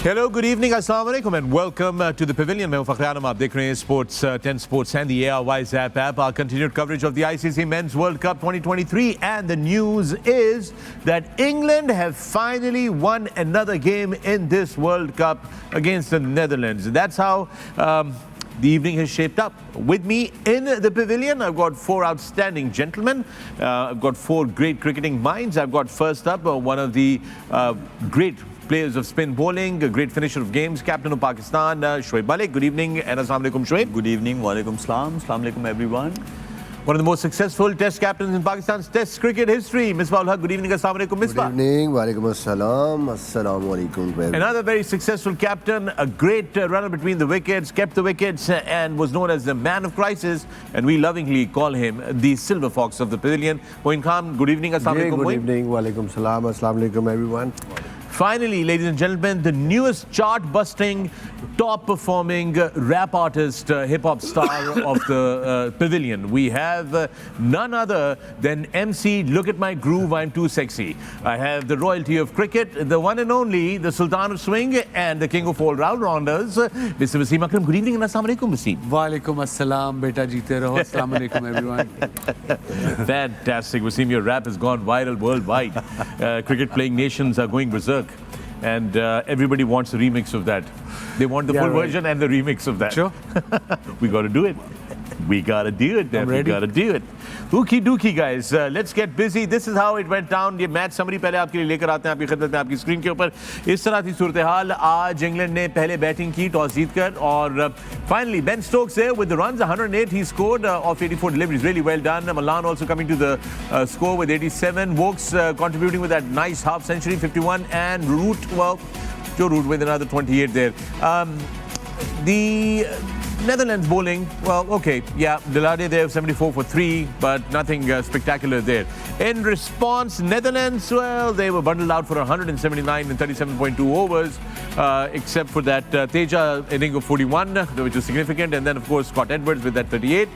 Hello, good evening, assalamu alaikum and welcome to the Pavilion. मैं हूं Fakhar-e-Alam, आप देख रहे हैं Sports 10 Sports and the ARY Zap app. Our continued coverage of the ICC Men's World Cup 2023, and the news is that England have finally won another game in this World Cup against the Netherlands. That's how the evening has shaped up. With me in the Pavilion, I've got four outstanding gentlemen. I've got four great cricketing minds. I've got first up one of the great players of spin bowling, a great finisher of games, captain of Pakistan, Shoaib Malik. Good evening and assalamu alaikum, Shoaib. Good evening, wa alaikum salam, assalamu alaikum everyone. One of the most successful test captains in Pakistan's test cricket history, Misbah. Good evening, assalamu alaikum, Misbah. Good evening, wa alaikum assalam, assalamu alaikum. Another very successful captain, a great runner between the wickets, kept the wickets and was known as the man of crisis, and we lovingly call him the silver fox of the Pavilion. Moin Khan, good evening, assalamu alaikum. Good evening, wa alaikum salam, assalamu alaikum everyone. Finally, ladies and gentlemen, the newest chart-busting, top-performing rap artist, hip-hop star of the Pavilion. We have none other than MC Look at My Groove, I'm Too Sexy. I have the royalty of cricket, the one and only, the Sultan of Swing, and the king of all round-rounders, Mr. Wasim Akram. Good evening and assalamu alaikum, Wasim. Wa alaikum assalam, beta jeete raho. Assalamu alaikum, everyone. Fantastic, Wasim. Your rap has gone viral worldwide. Cricket-playing nations are going berserk. And everybody wants a remix of that. They want the full version and the remix of that. Sure. We got to do it. We got to do it. I'm ready. We got to do it. Ookie dookie, guys. Let's get busy. This is how it went down. ये match summary पहले आपके लिए लेकर आते हैं आपकी खिदमत में आपकी स्क्रीन के ऊपर. इस तरह थी सूरत हाल. आज इंग्लैंड ने पहले बैटिंग की टॉस जीतकर और finally Ben Stokes there with the runs 108 he scored off 84 deliveries. Really well done. Malan also coming to the score with 87. Wokes contributing with that nice half century 51 and Joe Root with another 28 there. The Netherlands bowling, well, okay, yeah, Delade there 74 for 3, but nothing spectacular there. In response, Netherlands, well, they were bundled out for 179 in 37.2 overs, except for that Teja inning of 41, which was significant, and then, of course, Scott Edwards with that 38.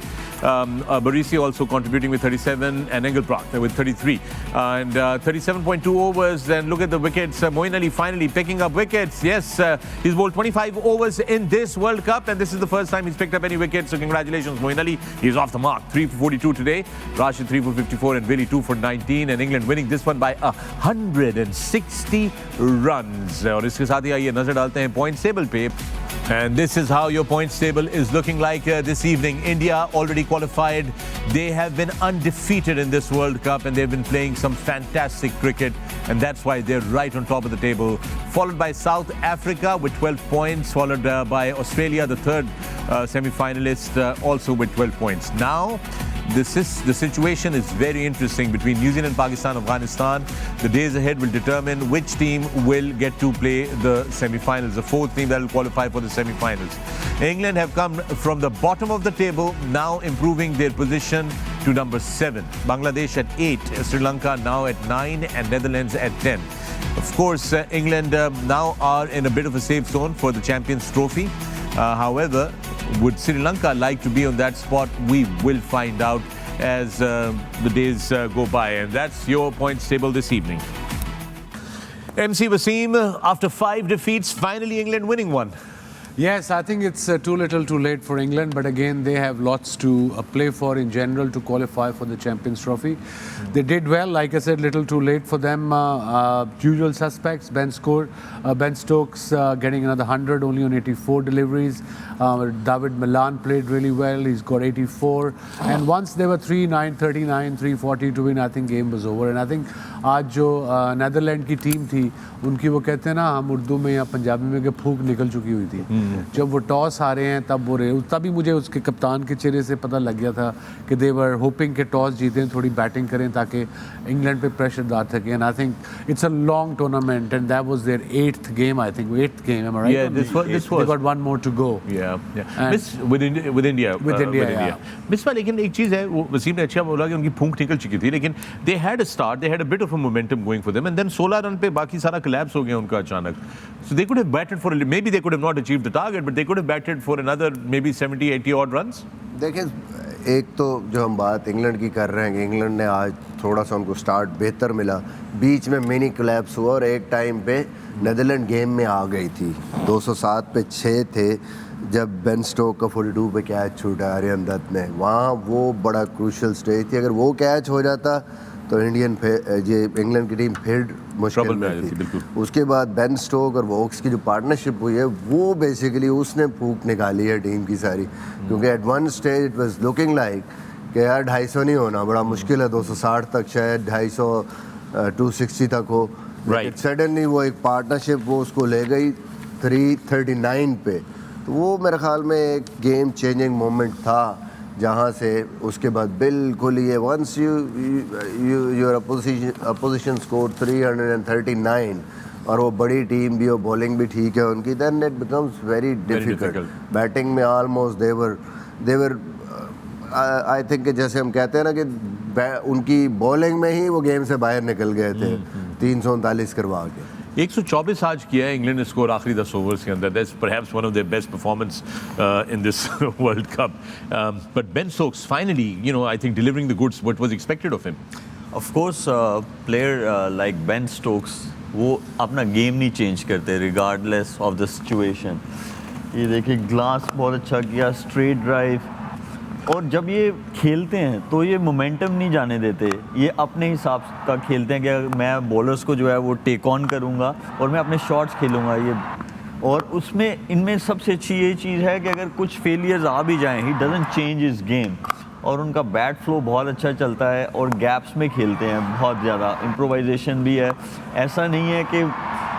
Barisi also contributing with 37 and Engelbrecht with 33 and 37.2 overs. Then look at the wickets. Moin Ali finally picking up wickets. Yes, he's bowled 25 overs in this World Cup and this is the first time he's picked up any wickets. So congratulations, Moin Ali. He's off the mark. 3 for 42 today. Rashid 3 for 54 and Willie 2 for 19 and England winning this one by 160 runs. और इसके साथ ही आइए नजर डालते हैं points table पे. And this is how your points table is looking like this evening. India already qualified. They have been undefeated in this World Cup and they've been playing some fantastic cricket. And that's why they're right on top of the table. Followed by South Africa with 12 points. Followed by Australia, the third semi-finalist, also with 12 points. Now, the situation is very interesting between New Zealand, Pakistan, Afghanistan. The days ahead will determine which team will get to play the semi-finals, the fourth team that will qualify for the semi-finals. England have come from the bottom of the table, now improving their position to number 7. Bangladesh at 8, Sri Lanka now at 9 and Netherlands at 10. Of course, England now are in a bit of a safe zone for the Champions Trophy. However, would Sri Lanka like to be on that spot? We will find out as the days go by. And that's your points table this evening. MC Wasim, after 5 defeats, finally England winning one. Yes, I think it's too little too late for England, but again, they have lots to play for in general to qualify for the Champions Trophy. They did well, like I said, little too late for them. Usual suspects, Ben Stokes getting another 100, only on 84 deliveries. David Malan played really well, he's got 84. And once they were 3-9, 39, 340 to win, I think game was over. And I think आज जो Netherland की team थी, उनकी वो कहते हैं ना, हम उर्दू में या पंजाबी में कि फूक निकल चुकी हुई थी. जब वो टॉस आ रहे हैं तभी मुझे उसके कप्तान के चेहरे से पता लग गया था कि दे वर होपिंग के टॉस जीतें, थोड़ी बैटिंग करें ताकि इंग्लैंड पे प्रेशर डाल सकें. And I think it's a long tournament and that was there 8th game, I think. 8th game, am I right? Yeah, this was. They got one more to go. Yeah. With India. Miss, लेकिन एक चीज़ है, वो वसीम ने अच्छा बोला कि उनकी फूंक निकल चुकी थी, लेकिन they had a start, they had a bit of a momentum going for them, and then 16 run पे बाकी सारा collapse हो गया उनका अचानक. So they could have batted for, maybe they could have not achieved the target, but they could have batted for another maybe 70, 80 odd runs. देखिए एक तो जो हम बात इंग्लैंड की कर रहे हैं कि इंग्लैंड ने आज थोड़ा सा उनको स्टार्ट बेहतर मिला, बीच में मिनी कोलैप्स हुआ और एक टाइम पे नीदरलैंड गेम में आ गई थी। 207 पे 6 थे जब बेन स्टोक का 42 पे कैच छूटा आर्यन दत्त ने, वहाँ वो बड़ा क्रूशियल स्टेज थी। अगर वो कैच हो जाता तो इंग्लैंड की टीम फिर मुश्किल में थी। उसके बाद बेन स्टोक और वोक्स की जो पार्टनरशिप हुई है वो बेसिकली उसने फूक निकाली है टीम की सारी, क्योंकि at one stage it was looking like कि यार 250 नहीं होना, बड़ा मुश्किल है, 260 तक शायद 250 260 तक हो। सडनली वो एक पार्टनरशिप वो उसको ले गई 339 पे, तो वो मेरे ख्याल में एक गेम चेंजिंग मोमेंट था, जहाँ से उसके बाद बिल्कुल ये वंस योर अपोजिशन स्कोर 339 और वो बड़ी टीम भी हो, बॉलिंग भी ठीक है उनकी, then it becomes very difficult. Batting में ऑलमोस्ट देवर आई थिंक जैसे हम कहते हैं ना कि उनकी बॉलिंग में ही वो गेम से बाहर निकल गए थे 339 करवा के। 124 आज किया है इंग्लैंड ने स्कोर आखिरी 10 ओवर्स के अंदर। That's perhaps one of their best performance in this world cup. But Ben Stokes finally, you know, I think delivering the goods what was expected of him. Of course player like Ben Stokes वो अपना game नहीं change करते regardless of the situation. ये देखिए glass बहुत अच्छा किया, straight drive, और जब ये खेलते हैं तो ये मोमेंटम नहीं जाने देते, ये अपने हिसाब का खेलते हैं कि मैं बॉलर्स को जो है वो टेक ऑन करूँगा और मैं अपने शॉट्स खेलूँगा ये। और उसमें इनमें सबसे अच्छी ये चीज़ है कि अगर कुछ फेलियर्स आ भी जाएं, he doesn't change his game, और उनका बैट फ्लो बहुत अच्छा चलता है और गैप्स में खेलते हैं बहुत ज़्यादा, इम्प्रोवाइजेशन भी है। ऐसा नहीं है कि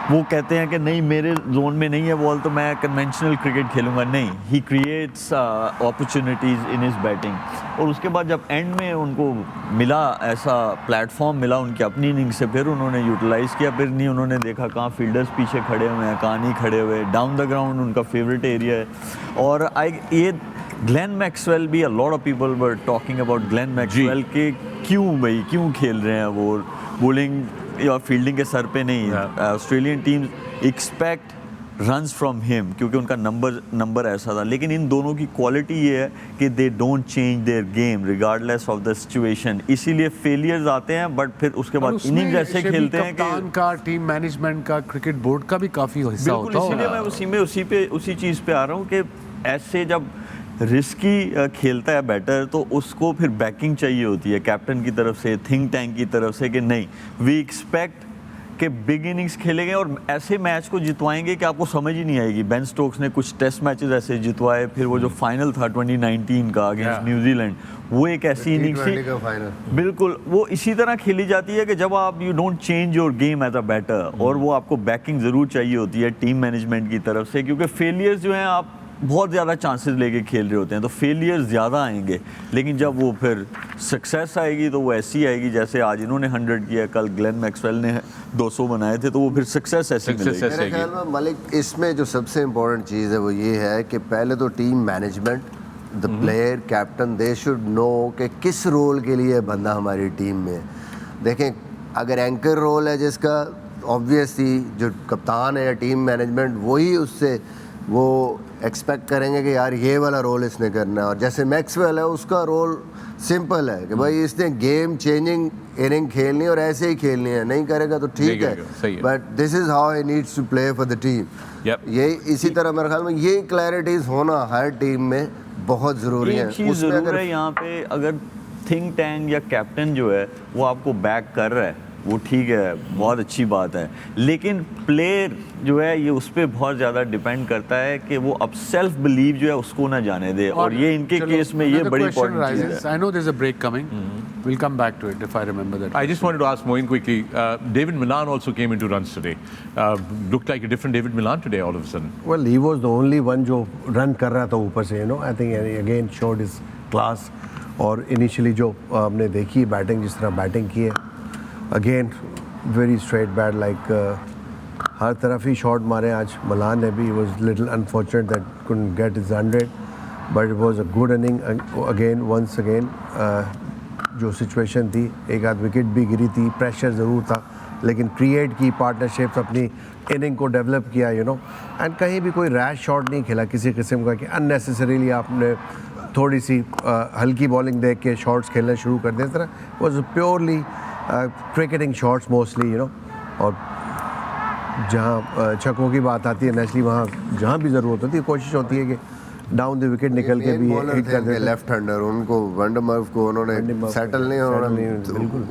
वो कहते हैं कि नहीं मेरे जोन में नहीं है बॉल तो मैं कन्वेंशनल क्रिकेट खेलूंगा, नहीं, he creates opportunities in his batting. और उसके बाद जब एंड में उनको मिला ऐसा प्लेटफॉर्म मिला उनकी अपनी इनिंग से, फिर उन्होंने यूटिलाइज़ किया। फिर नहीं उन्होंने देखा कहाँ फील्डर्स पीछे खड़े हुए हैं, कहाँ नहीं खड़े हुए, डाउन द ग्राउंड उनका फेवरेट एरिया है। और ये ग्लेन मैक्सवेल भी, अ lot of people were talking about Glenn Maxwell के क्यों खेल रहे हैं वो बॉलिंग या फील्डिंग के सर पे नहीं। Australian team expect runs from him क्योंकि उनका नंबर ऐसा था। लेकिन इन दोनों की क्वालिटी ये है कि they don't change their game regardless of the situation, इसीलिए फेलियर्स आते हैं बट फिर उसके बाद इनिंग्स ऐसे खेलते हैं कि कप्तान का, टीम मैनेजमेंट का, क्रिकेट बोर्ड का भी काफ़ी हिस्सा होता है। इसीलिए मैं उसी चीज़ पे आ रहा हूँ कि ऐसे जब रिस्की खेलता है बैटर तो उसको फिर बैकिंग चाहिए होती है कैप्टन की तरफ से, थिंक टैंक की तरफ से, कि नहीं वी एक्सपेक्ट कि बिग इनिंग्स खेलेंगे और ऐसे मैच को जितवाएंगे कि आपको समझ ही नहीं आएगी। बेन स्टोक्स ने कुछ टेस्ट मैचेस ऐसे जितवाए, फिर वो जो फाइनल था 2019 का अगेंस्ट न्यूजीलैंड, वो एक ऐसी इनिंग्स थी बिल्कुल वो इसी तरह खेली जाती है कि जब आप you don't change your game as a batter, और वो आपको बैकिंग ज़रूर चाहिए होती है टीम मैनेजमेंट की तरफ से, क्योंकि फेलियर्स जो हैं आप बहुत ज़्यादा चांसेस लेके खेल रहे होते हैं तो फेलियर्स ज़्यादा आएंगे। लेकिन जब वो फिर सक्सेस आएगी तो वो ऐसी आएगी जैसे आज इन्होंने 100 किया, कल ग्लेन मैक्सवेल ने 200 बनाए थे, तो वो फिर सक्सेस ऐसी मिलेगी। मेरे ख्याल में मलिक इसमें जो सबसे इम्पोर्टेंट चीज़ है वो ये है कि पहले तो team management, the player, captain, they should know कि किस रोल के लिए बंदा हमारी टीम में। देखें अगर एंकर रोल है जिसका, ऑब्वियसली जो कप्तान है या टीम मैनेजमेंट वही उससे वो एक्सपेक्ट करेंगे कि यार ये वाला रोल इसने करना है। और जैसे मैक्सवेल है उसका रोल सिंपल है कि भाई इसने गेम चेंजिंग इनिंग खेलनी और ऐसे ही खेलनी है, नहीं करेगा तो ठीक है, but this is how he needs to play for the team. ये इसी तरह मेरे ख्याल में ये क्लैरिटीज़ होना हर टीम में बहुत ज़रूरी है। चीज़ ज़रूर है यहाँ पे, अगर थिंक टैंक या कैप्टन जो है वो आपको बैक कर रहा है वो ठीक है, बहुत अच्छी बात है, लेकिन प्लेयर जो है ये उस पर बहुत ज़्यादा डिपेंड करता है कि वो अब सेल्फ बिलीव जो है उसको ना जाने दे, और ये इनके केस में ये बड़ी इंपॉर्टेंट चीज़ है। I know there's a break coming. We'll come back to it if I remember that. I just wanted to ask Moin quickly. David Milan also came into runs today. Looked like a different David Milan today all of a sudden. Well, he was the only one जो run कर रहा था ऊपर से, I think again showed his class। और initially जो हमने देखी बैटिंग, जिस तरह बैटिंग की है, again very straight bat, like हर तरफ ही शॉट मारे आज मलान ने भी। Was little unfortunate that couldn't get his 100, but it was a good inning again once again. जो सिचुएशन थी, एक आध विकेट भी गिरी थी, प्रेशर ज़रूर था, लेकिन क्रिएट की पार्टनरशिप्स, अपनी इनिंग को डेवलप किया, एंड कहीं भी कोई रैश शॉट नहीं खेला किसी किस्म का कि अननेसेसरीली आपने थोड़ी सी हल्की बॉलिंग देख के शॉट्स खेलना शुरू कर दें। इस तरह was purely cricketing shots mostly, you know. और जहाँ छक्कों की बात आती है नेचुरली, वहाँ जहाँ भी ज़रूरत होती है कोशिश होती है कि डाउन द विकेट निकल के भी हिट कर दें। लेफ्ट हैंडर उनको वंडरमर्फ को उन्होंने सेटल नहीं होना,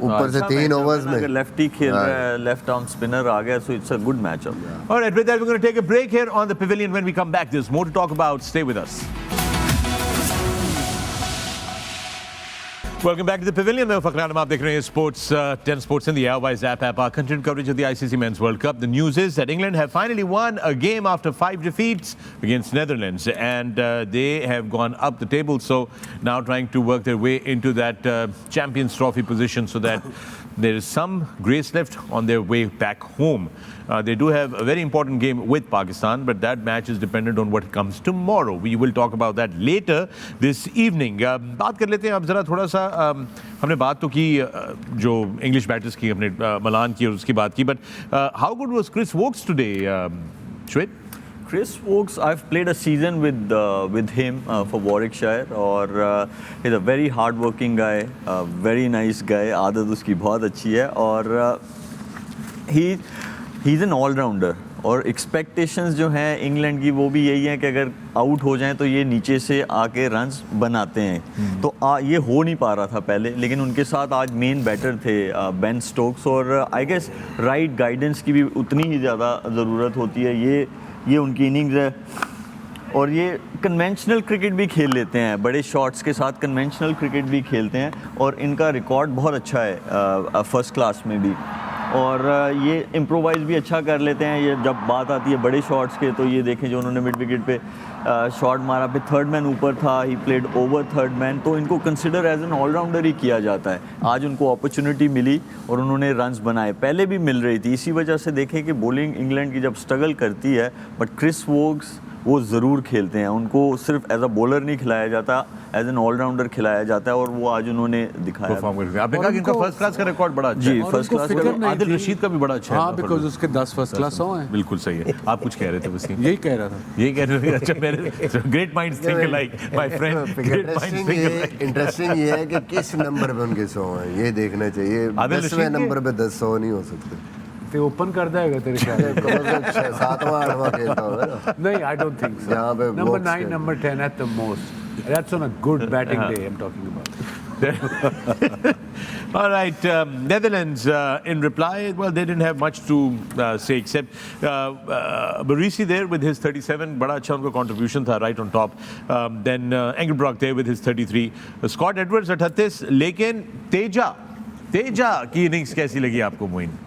ऊपर से 3 ओवर्स में लेफ्टी खेल रहा है, लेफ्ट आर्म स्पिनर आ गया, so it's a good matchup. All right, with that, we're going to take a break here on the Pavilion. When we come back, there's more to talk about. Stay with us. Welcome back to the Pavilion. मैं Fakhar-e-Alam, आप देख रहे हैं Sports 10 Sports in the Airways app, our continued coverage of the ICC Men's World Cup. The news is that England have finally won a game after 5 defeats against Netherlands, and they have gone up the table. So now trying to work their way into that Champions Trophy position, so that there is some grace left on their way back home. They do have a very important game with Pakistan, but that match is dependent on what comes tomorrow. We will talk about that later this evening. बात कर लेते हैं अब जरा थोड़ा सा, हमने बात तो की जो इंग्लिश बैटर्स की, हमने मलान की और उसकी बात की, but how good was Chris Woakes today, Shoaib? Chris Woakes, I've played a season with him for Warwickshire, और he's a very hard working guy, very nice guy, आदत उसकी बहुत अच्छी है, और he's an all-rounder, और एक्सपेक्टेशंस जो हैं इंग्लैंड की वो भी यही हैं कि अगर आउट हो जाएं तो ये नीचे से आके रन्स बनाते हैं। तो ये हो नहीं पा रहा था पहले, लेकिन उनके साथ आज मेन बैटर थे बेन स्टोक्स, और आई गेस राइट गाइडेंस की भी उतनी ही ज़्यादा ज़रूरत होती है। ये उनकी इनिंग्स है, और ये कन्वेंशनल क्रिकेट भी खेल लेते हैं, बड़े शॉट्स के साथ कन्वेंशनल क्रिकेट भी खेलते हैं, और इनका रिकॉर्ड बहुत अच्छा है फर्स्ट क्लास में भी, और ये इम्प्रोवाइज़ भी अच्छा कर लेते हैं। ये जब बात आती है बड़े शॉट्स के, तो ये देखें जो उन्होंने मिड विकेट पे शॉट मारा, पे थर्ड मैन ऊपर था, he played over third man, तो इनको कंसिडर एज एन ऑलराउंडर ही किया जाता है। आज उनको अपॉर्चुनिटी मिली और उन्होंने रन्स बनाए, पहले भी मिल रही थी। इसी वजह से देखें कि बॉलिंग इंग्लैंड की जब स्ट्रगल करती है, बट क्रिस वोक्स वो ज़रूर खेलते हैं, उनको सिर्फ एज अ बॉलर नहीं खिलाया जाता, एज एन ऑलराउंडर खिलाया जाता है, और वो आज उन्होंने दिखाया। आपने कहा कि इनका फर्स्ट क्लास का रिकॉर्ड बड़ा अच्छा है। जी, फर्स्ट क्लास का। आदिल रशीद का भी बड़ा अच्छा है। हाँ, बिकॉज उसके 10 फर्स्ट क्लास हैं। बिल्कुल सही है। आप कुछ कह रहे थे वसीम? यही कह रहा था। यही कह रहे थे। अच्छा, मेरे great minds think alike, my friend, great minds think alike. Interesting ये है कि किस नंबर पे उनके 100 हैं, ये देखना चाहिए। 10वें नंबर पे 10 नहीं हो सकते। ते ओपन कर देगा तेरे ख्याल में? 7वां 8वां खेलता होगा ना? नहीं, I don't think so. Number 9, number 10 at the most. That's on a good batting day I'm talking about. All right, Netherlands in reply, well, they didn't have much to say except Barisi there with his 37, बड़ा अच्छा उनका contribution था right on top. Then Engelbrock there with his 33. Scott Edwards 38, लेकिन तेजा की innings कैसी लगी आपको मोइन?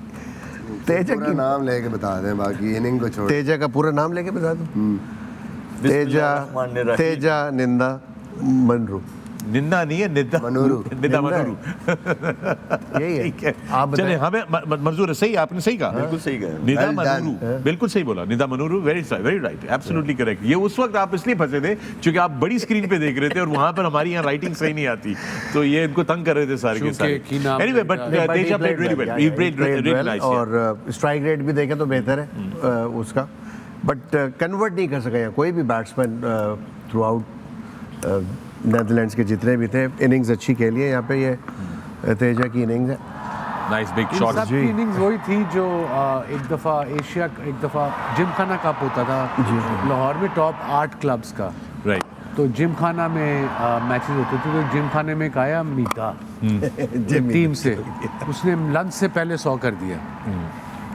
तेजा का नाम लेके बता दें, बाकी इनिंग को छोड़। तेजा का पूरा नाम लेके बता दूं? तेजा निंदा मनरू। निंदा नहीं है, निदा मनूरू। निदा मनूरू। यही है। आप चलिए, हमें मंजूर है, सही, आपने सही कहा, बिल्कुल सही कहा, निदा मनूरू, बिल्कुल सही बोला, निदा मनूरू, वेरी राइट, एब्सोल्युटली करेक्ट। ये उस वक्त आप इसलिए फंसे थे क्योंकि आप बड़ी स्क्रीन पे देख रहे थे और वहां पर हमारी यहाँ राइटिंग सही नहीं आती, तो ये इनको तंग कर रहे थे सारे के सारे। Anyway, but Teja played really well, he played really nice, और स्ट्राइक रेट भी देखें तो बेहतर है उसका, बट कन्वर्ट नहीं कर सका यहाँ कोई भी बैट्समैन थ्रू आउट। नेदरलैंड्स के जितने भी थे इनिंग्स अच्छी खेली है यहाँ पे, ये तेजा की इनिंग्स है। Nice big shot. सबकी इनिंग्स वही थी जो एक दफ़ा जिमखाना कप होता था लाहौर में, टॉप 8 क्लब्स का, राइट। तो जिमखाना में मैचेस होते थे, तो जिमखाने में एक आया मीता टीम से, उसने लंच से पहले 100 कर दिया,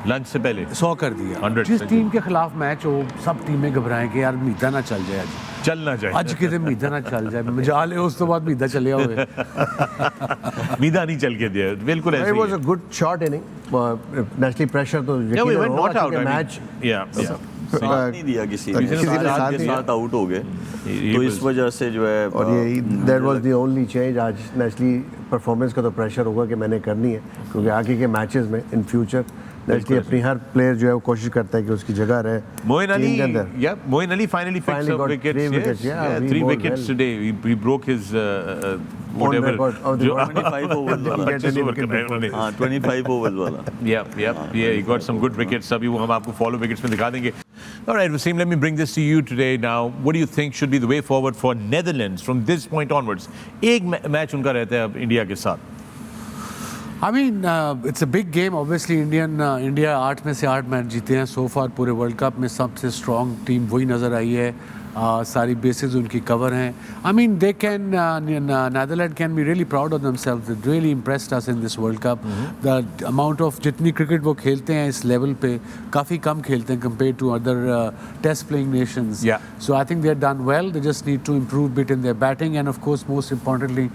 लंच से पहले 100 कर दिया। जिस टीम के खिलाफ मैच हो, सब टीमें घबराएं कि यार मीता ना चल जाए, चलना चाहिए, आज कितने मीदा ना चल जाए, मजा ले उस तो बाद मीदा चले हुए। मीदा नहीं चल के दिया, बिल्कुल ऐसे ही। It was a good shot inning, nationally pressure तो we went not out, match साथ नहीं दिया किसी ने, के साथ आउट हो गए, तो इस वजह से जो है, और ये that was the only change। आज नेशनली परफॉर्मेंस का तो प्रेशर होगा कि मैंने करनी है, क्योंकि आगे के मैचेस में इन फ्यूचर नेशनली अपनी हर प्लेयर जो है वो कोशिश करता है कि उसकी जगह रहे। Moin Ali finally picked up wickets. Yeah, 3 wickets today. He broke his whatever 25 overs वाला। 25 overs वाला। Yeah, he got some good wickets. अभी वो हम आपको follow wickets में दिखा देंगे। All right, Wasim, let me bring this to you today now. What do you think should be the way forward for Netherlands from this point onwards? एक match उनका रहता है अब इंडिया के साथ. I mean, it's a big game. Obviously, India 8 में से 8 match जीते हैं so far. पूरे वर्ल्ड कप में सबसे स्ट्रॉन्ग टीम वही नज़र आई है. सारी बेसिस उनकी कवर हैं. I mean, they can, Netherlands can be really proud of themselves. They really impressed us in this World Cup. The amount of जितनी क्रिकेट वो खेलते हैं इस लेवल पे काफ़ी कम खेलते हैं compared to other test playing nations. Yeah. So I think they're done well. They just need to improve a bit in their batting and of course, most importantly,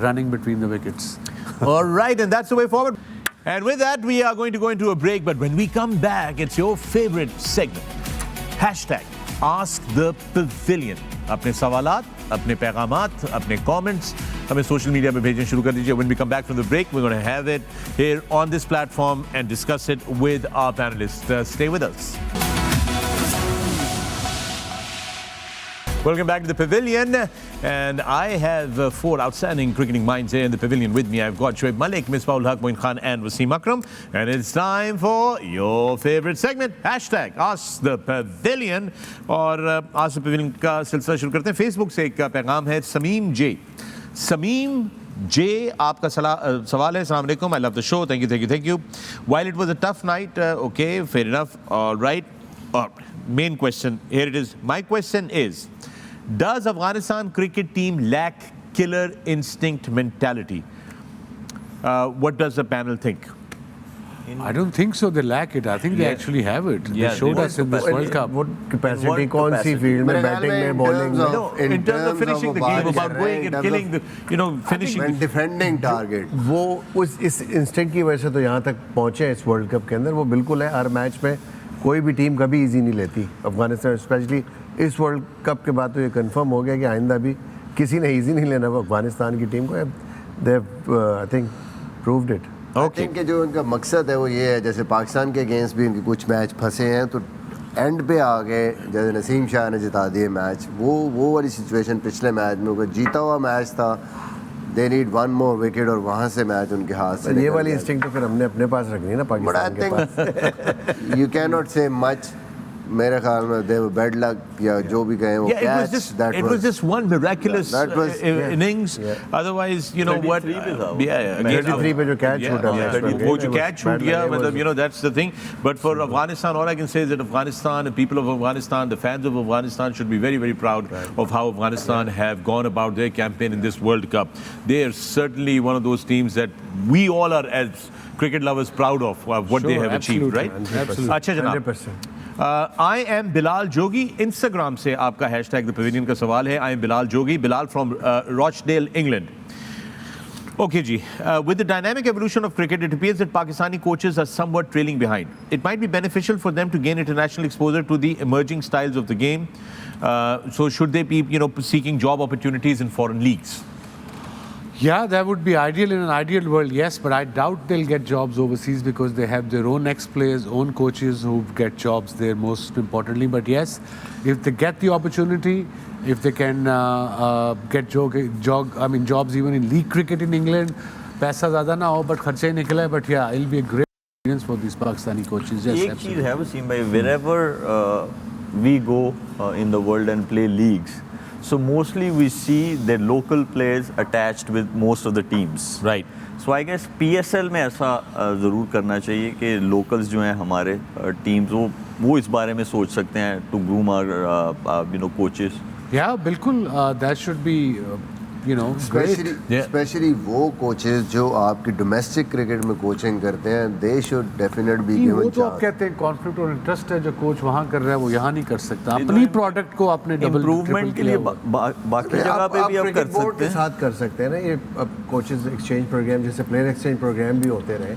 running between the wickets. All right, and that's the way forward. And with that, we are going to go into a break. But when we come back, it's your favorite segment. Hashtag Ask the Pavilion. अपने सवालात, अपने पैगामात, अपने comments हमें social media पे भेजना शुरू कर दीजिए. When we come back from the break, we're going to have it here on this platform and discuss it with our panelists. Stay with us. Welcome back to the Pavilion, and I have 4 outstanding cricketing minds here in the Pavilion with me. I've got Shoaib Malik, Misbah, Moin Khan, and Wasim Akram, and it's time for your favorite segment, hashtag Ask the Pavilion. और Ask the Pavilion का सिलसिला शुरू करते हैं. Facebook से एक पैगाम है समीम जे. समीम J, आपका सवाल है. Assalamu alaikum. I love the show. Thank you. While it was a tough night, okay, fair enough. All right. Main question, here it is. My question is, does Afghanistan cricket team lack killer instinct mentality? What does the panel think? I don't think so. They lack it. I think they actually have it. They showed us in this World Cup. वो capacity कौन सी field में, batting में, bowling में? No, in terms of finishing the game, about going and killing the, finishing. When defending target. वो उस इस instinct की वजह से तो यहाँ तक पहुँचे हैं इस वर्ल्ड कप के अंदर. वो बिल्कुल है. हर मैच में कोई भी टीम कभी इजी नहीं लेती. अफगानिस्तान स्पेशली इस वर्ल्ड कप के बाद तो ये कंफर्म हो गया कि आइंदा भी किसी ने इजी नहीं लेना अफगानिस्तान की टीम को. They I think proved it. I think जो उनका मकसद है वो ये है, जैसे पाकिस्तान के अगेंस्ट भी उनके कुछ मैच फंसे हैं तो एंड पे आ गए, जैसे नसीम शाह ने जिता दिए मैच. वो वाली सिचुएशन पिछले मैच में होगा. जीता हुआ मैच था, दे नीड 1 more विकेट और वहाँ से मैच उनके हाथ से. ये वाली इंस्टिंक्ट तो फिर हमने अपने पास रखनी है ना पाकिस्तान के पास. यू कैन नॉट से मच. मेरे ख्याल में they were bad luck या जो भी कहें वो catch. It was just one miraculous innings. Otherwise, you know what? 33 पे जो catch छूटा है. वो जो catch छूट गया, मतलब that's the thing. But for Afghanistan, all I can say is that Afghanistan, the people of Afghanistan, the fans of Afghanistan should be very, very proud of how Afghanistan have gone about their campaign in this World Cup. They are certainly one of those teams that we all are as cricket lovers proud of what they have achieved, right? Absolutely. अच्छा जनाब. 100%. I am Bilal Jogi. Instagram से आपका hashtag the Pavilion का सवाल है. I am Bilal Jogi. Bilal from Rochdale, England. Okay, ji. With the dynamic evolution of cricket, it appears that Pakistani coaches are somewhat trailing behind. It might be beneficial for them to gain international exposure to the emerging styles of the game. So should they be, seeking job opportunities in foreign leagues? Yeah, that would be ideal in an ideal world, yes, but I doubt they'll get jobs overseas because they have their own ex-players, own coaches who get jobs there most importantly. But yes, if they get the opportunity, if they can get jobs even in league cricket in England, पैसा ज़्यादा ना हो, but खर्चे ही निकले, but yeah, it'll be a great experience for these Pakistani coaches. Yes, एक चीज़ है वसीम भाई, wherever we go in the world and play leagues, so mostly we see the local players attached with most of the teams. Right. So I guess PSL में ऐसा ज़रूर करना चाहिए कि locals जो हैं हमारे teams वो इस बारे में सोच सकते हैं to groom our coaches. Yeah, बिल्कुल. That should be Especially वो कोचेस जो आपकी डोमेस्टिक क्रिकेट में कोचिंग करते हैं, they should definite be given वो तो आप कहते हैं कॉन्फ्लिक्ट और इंटरेस्ट है, जो कोच वहाँ कर रहा है वो यहाँ नहीं कर सकता. अपनी प्रोडक्ट को आपने डबल इम्प्रूवमेंट के लिए बाकी जगह पे भी आप कर सकते हैं. साथ कर सकते हैं ना ये कोचेस एक्सचेंज प्रोग्राम, जैसे प्लेयर एक्सचेंज प्रोग्राम भी होते रहे,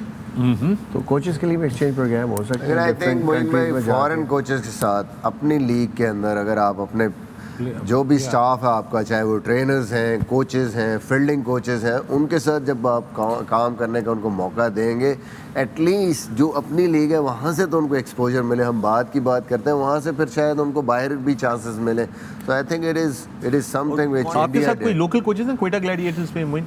तो कोचेस के लिए भी एक्सचेंज प्रोग्राम हो सकते हैं. आई थिंक मोइन भाई फॉरेन कोचेस के साथ अपनी लीग के अंदर अगर आप अपने जो भी स्टाफ है आपका, चाहे वो ट्रेनर्स हैं, कोचेस हैं, फील्डिंग कोचेस हैं, उनके साथ जब आप काम करने का उनको मौका देंगे, एटलीस्ट जो अपनी लीग है वहाँ से तो उनको एक्सपोजर मिले. हम बात करते हैं वहाँ से फिर शायद उनको बाहर भी चांसेस मिले. तो I think it is something which आपके साथ कोई लोकल कोचेस हैं क्वेटा ग्लैडिएटर्स में? मोइन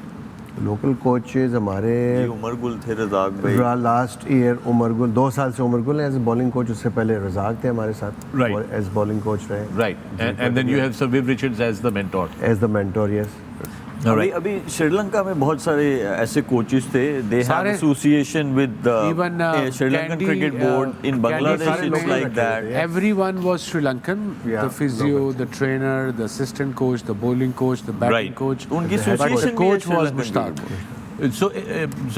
लोकल कोचेज हमारे ये उमर गुल थे, रजाक भाई लास्ट ईयर उमर गुल 2 साल से Umar Gul as a bowling coach, उससे पहले रजाक थे हमारे साथ Right. एज बॉलिंग कोच रहे Right. And then you have Sir Viv Richards as the mentor. As the mentor yes अभी श्रीलंका में बहुत सारे ऐसे कोचेस थे, दे हैव सारे- association with Even Sri Lankan Candy, cricket board in Candy Bangladesh सारे इट्स लोग like that. Everyone was Sri Lankan. Yeah, The physio, the trainer, the assistant coach, the bowling coach, the batting Right. coach. उनकी But the association भी coach है was Sri Lankan Mushtaq. Cricket. So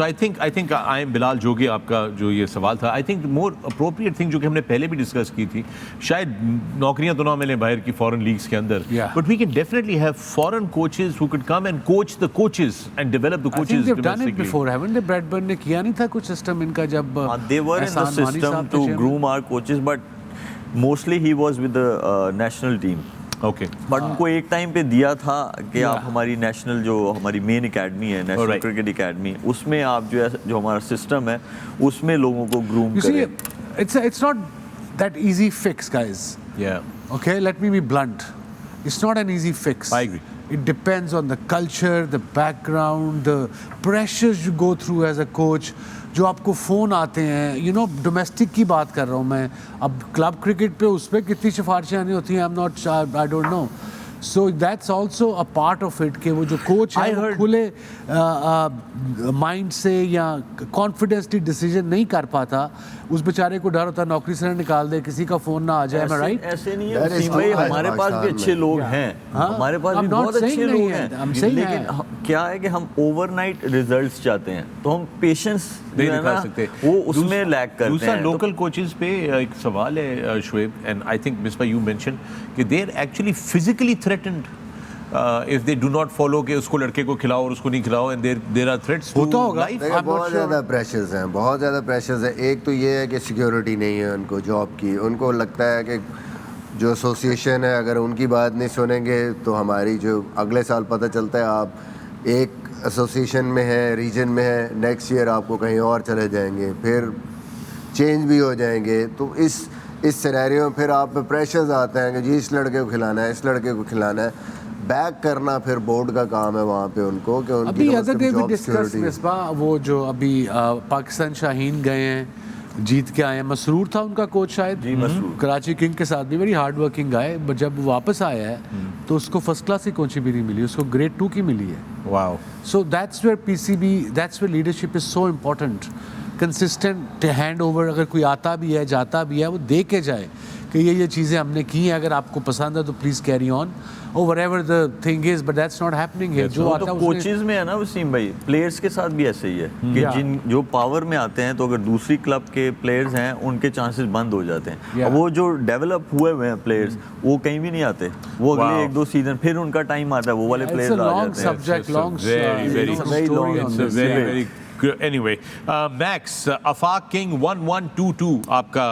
I think I am Bilal जोगी आपका जो ये सवाल था. I think the more appropriate thing जो कि हमने पहले भी डिस्कस की थी, शायद नौकरियां तो ना मिले बाहर की फॉरेन लीग्स के अंदर, Yeah. but we can definitely have foreign coaches who could come and coach the coaches and develop the I coaches think they've done it domestically. before, haven't they? Bradburn ने किया नहीं था कुछ system इनका जब They were in the एहसान मानी system साहब to थे chairman? groom our coaches, but mostly he was with the national team. Okay. But उनको एक टाइम पे दिया था कि आप Yeah. हमारी नेशनल जो हमारी मेन एकेडमी है, नेशनल Alright. क्रिकेट एकेडमी, उसमें आप जो हमारा सिस्टम है उसमें लोगों को ग्रूम You see, करें. it's not that easy fix, guys. Yeah. Okay, let me be blunt. It's not an easy fix. I agree. It depends on the culture, the background, the pressures you go through as a coach. जो आपको phone आते हैं, domestic की बात कर रहा हूँ मैं. अब क्लब क्रिकेट पे उस पर कितनी सिफारिशें आनी होती हैं, I don't know. So that's also a part of it कि वो जो कोच है वो खुले माइंड से या कॉन्फिडेंसली डिसीजन नहीं कर पाता. उस बेचारे को डर होता है नौकरी से ना निकाल दे, किसी का फ़ोन ना आ जाए. मैं राइट? ऐसे नहीं That है is वसीम भाई, true. हमारे पास भी अच्छे लोग हैं, हाँ, हमारे पास भी I'm not बहुत अच्छे saying लोग नहीं है, I'm हैं, saying लेकिन है. क्या है कि हम ओवरनाइट रिजल्ट्स चाहते हैं, तो हम पेशेंस नहीं दिखा सकते. वो उसमें लैग करते दूसरा हैं. लोकल कोचेस पे एक सवाल है Shoaib, and I think Misbah you mention कि they are actually physically threatened if they do not follow कि उसको लड़के को खिलाओ और उसको नहीं खिलाओ, and there are threats to होता होगा. life. देखिए बहुत ज़्यादा प्रेशर्स हैं, बहुत ज़्यादा प्रेशर्स हैं. एक तो ये है कि सिक्योरिटी नहीं है उनको जॉब की. उनको लगता है कि जो एसोसिएशन है अगर उनकी बात नहीं सुनेंगे तो हमारी जो अगले साल पता चलता है आप एक एसोसिएशन में है, रीजन में है, नेक्स्ट ईयर आपको कहीं और चले जाएंगे, फिर चेंज भी हो जाएंगे. तो इस सिनेरियो में फिर आप पे प्रेशर्स आते हैं कि जी इस लड़के को खिलाना है, इस लड़के को खिलाना है. बैक करना फिर बोर्ड का काम है वहाँ पे उनको कि उनकी अभी कम से अदर कम डे भी job डिस्कस security. मिसबा, वो जो अभी पाकिस्तान शाहीन गए हैं, जीत के आए हैं. मसरूर था उनका कोच शायद, जी, मसरूर. कराची किंग के साथ भी very hard working guy. But जब वो वापस आया है तो उसको फर्स्ट क्लास की कोचिंग भी नहीं मिली, उसको ग्रेड 2 की मिली है. Wow. So that's where PCB, that's where leadership is so important. Consistent hand over, अगर कोई आता भी है जाता भी है वो दे के जाए कि ये चीज़ें हमने की हैं, अगर आपको पसंद है तो please carry on or whatever the thing is, but that's not happening here. जो वो आता तो है उसने कोचेज में है ना वसीम भाई, प्लेयर्स के साथ भी ऐसे ही है कि Yeah. जो पावर में आते हैं तो अगर दूसरी क्लब के प्लेयर्स हैं उनके चांसेस बंद हो जाते हैं. Yeah. अब वो जो डेवलप हुए हुए हैं प्लेयर्स वो कहीं भी नहीं आते, वो Wow. अगले 1-2 सीजन फिर उनका टाइम आता है, वो वाले It's players a uh long जाते हैं. subject, It's a long very, very, very long. story on It's a this. very, Yeah. very anyway, Max Afaq King 1122 आपका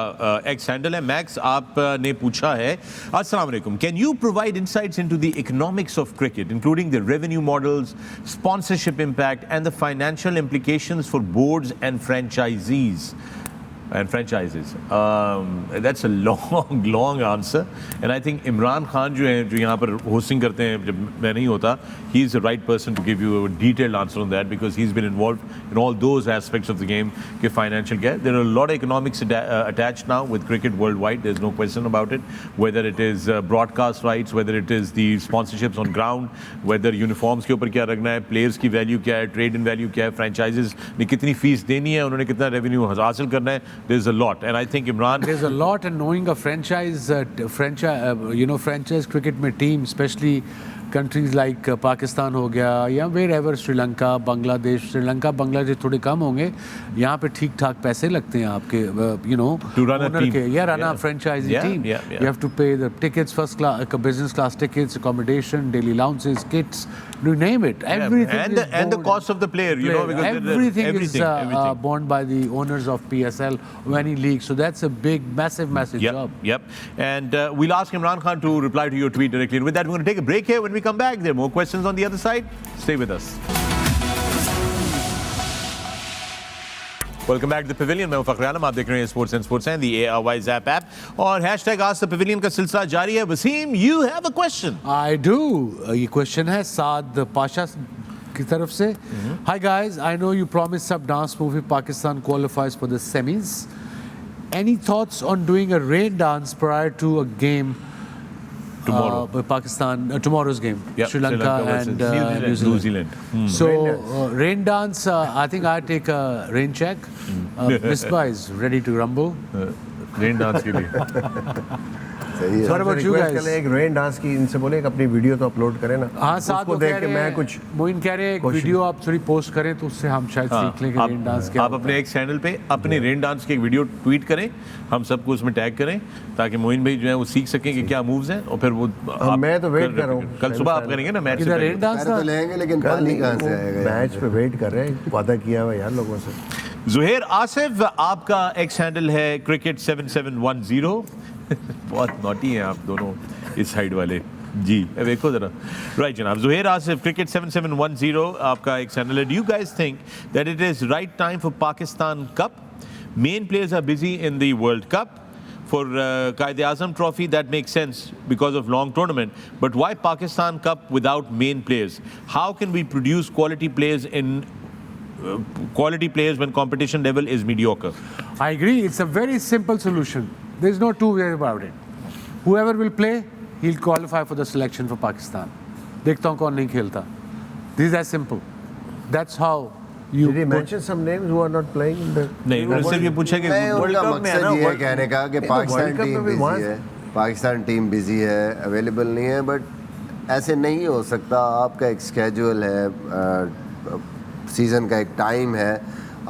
एक्स हैंडल है. मैक्स आपने पूछा है, अस्सलाम वालेकुम, can you provide insights into the economics of cricket including the revenue models, sponsorship impact and the financial implications for boards and franchisees and franchises? That's a long answer, and I think Imran Khan जो है जो यहाँ पर hosting करते हैं जब मैं नहीं होता, he is the right person to give you a detailed answer on that because he's been involved in all those aspects of the game के financial get. There are a lot of economics attached now with cricket worldwide. There's no question about it. Whether it is broadcast rights, whether it is the sponsorships on ground, whether uniforms के ऊपर क्या रखना है, players की value क्या है, trade in value क्या है, franchises ने कितनी फीस देनी है, उन्होंने कितना revenue हासिल करना है. There's a lot, and I think Imran. There's a lot, and knowing a franchise cricket में team, especially countries like Pakistan हो गया या wherever, श्रीलंका, बांग्लादेश थोड़े कम होंगे. यहाँ पे ठीक ठाक पैसे लगते हैं आपके, To run a owner team. के, run a Yeah. franchise Yeah, team. yeah. You have to pay the tickets, first class, business class tickets, accommodation, daily allowances, kits, you name it. Everything and is and the borne- cost of the player, because everything is everything. borne by the owners of PSL or any league. So that's a big, massive job. Yep. And we'll ask Imran Khan to reply to your tweet directly. And with that, we're going to take a break here. When we come back, there are more questions on the other side. Stay with us. Welcome back to the Pavilion. मैं हूं फखर-ए-आलम, आप देख रहे हैं sports and sports and the ARY Zap app और hashtag आज the pavilion का सिलसिला जारी है. Wasim, you have a question. I do. ये क्वेश्चन है साद पाशा की तरफ से. Hi guys, I know you promised some dance move if Pakistan qualifies for the semis. Any thoughts on doing a rain dance prior to a game? Tomorrow. With Pakistan, tomorrow's game, Yeah, Sri Lanka versus and New Zealand. So rain dance, I think I take a rain check. Misbah is ready to rumble. Rain dance के लिए. सही है. What about you request guys? करें एक rain dance की, इनसे बोले एक अपनी वीडियो तो अपलोड करें ना. हाँ, साथ उसको वो देख कह के रहे मैं हैं, कुछ मोइन कह रहे हैं एक कोशिश- वीडियो आप थोड़ी पोस्ट करें तो उससे हम शायद सीख लें कि रेन डांस क्या आप होता अपने है. एक चैनल पे अपनी रेन डांस की एक वीडियो ट्वीट करें, हम सबको उसमें टैग करें ताकि मोइन भाई जो है वो सीख सकें कि क्या मूव्स हैं और फिर वो आप मैं तो वेट कर रहा हूँ. कल सुबह आप करेंगे ना मैच से इधर पहले. रेन डांस पैर था. तो लेंगे लेकिन पानी कहाँ से आएगा यार? मैच पे वेट कर रहे हैं, वादा किया हुआ यार लोगों से. जुहेर आसिफ, आपका एक्स हैंडल है क्रिकेट 7710. बहुत नॉटी हैं आप दोनों इस साइड वाले जी. देखो जरा. राइट जनाब, जुहेर आसिफ क्रिकेट 7710 आपका एक्स हैंडल है. Do you guys think that it is right time for Pakistan Cup? Main players are busy in the World Cup. For Quaid-e-Azam Trophy, that makes sense because of long tournament. But why Pakistan Cup without main players? How can we produce quality players when competition level is mediocre? I agree. It's a very simple solution. There's no two ways about it. Whoever will play, he'll qualify for the selection for Pakistan. देखता हूँ कौन नहीं खेलता. This is as simple. That's how you. Did he mention some names who are not playing in the? नहीं, उन्होंने सिर्फ ये पूछा कि नहीं, वर्ल्ड उनका कप में है ना, मकसद ये है वर्ल्ड- कहने का कि तो पाकिस्तान वर्ल्ड कप टीम में भी बिजी वहाँ है, पाकिस्तान टीम बिजी है, अवेलेबल नहीं है. बट ऐसे नहीं हो सकता. आपका एक स्केड्यूल है, सीज़न का एक टाइम है.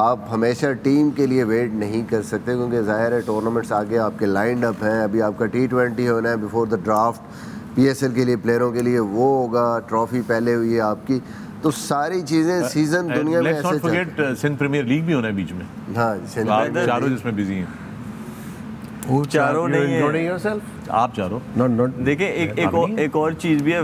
आप हमेशा टीम के लिए वेट नहीं कर सकते क्योंकि ज़ाहिर है टूर्नामेंट्स आगे आपके लाइंड अप हैं. अभी आपका T20 होना है बिफोर द ड्राफ्ट. PSL के लिए प्लेयरों के लिए वो होगा. ट्रॉफी पहले हुई है आपकी. तो सारी चीज़ें सीज़न दुनिया में लेट्स ऐसे not forget Sindh Premier League भी होना है बीच में. हाँ तो आप चारों जिसमें बिजी हैं. Who चारों नहीं है. including yourself? आप चारों. Not. देखिए एक और चीज़ भी है,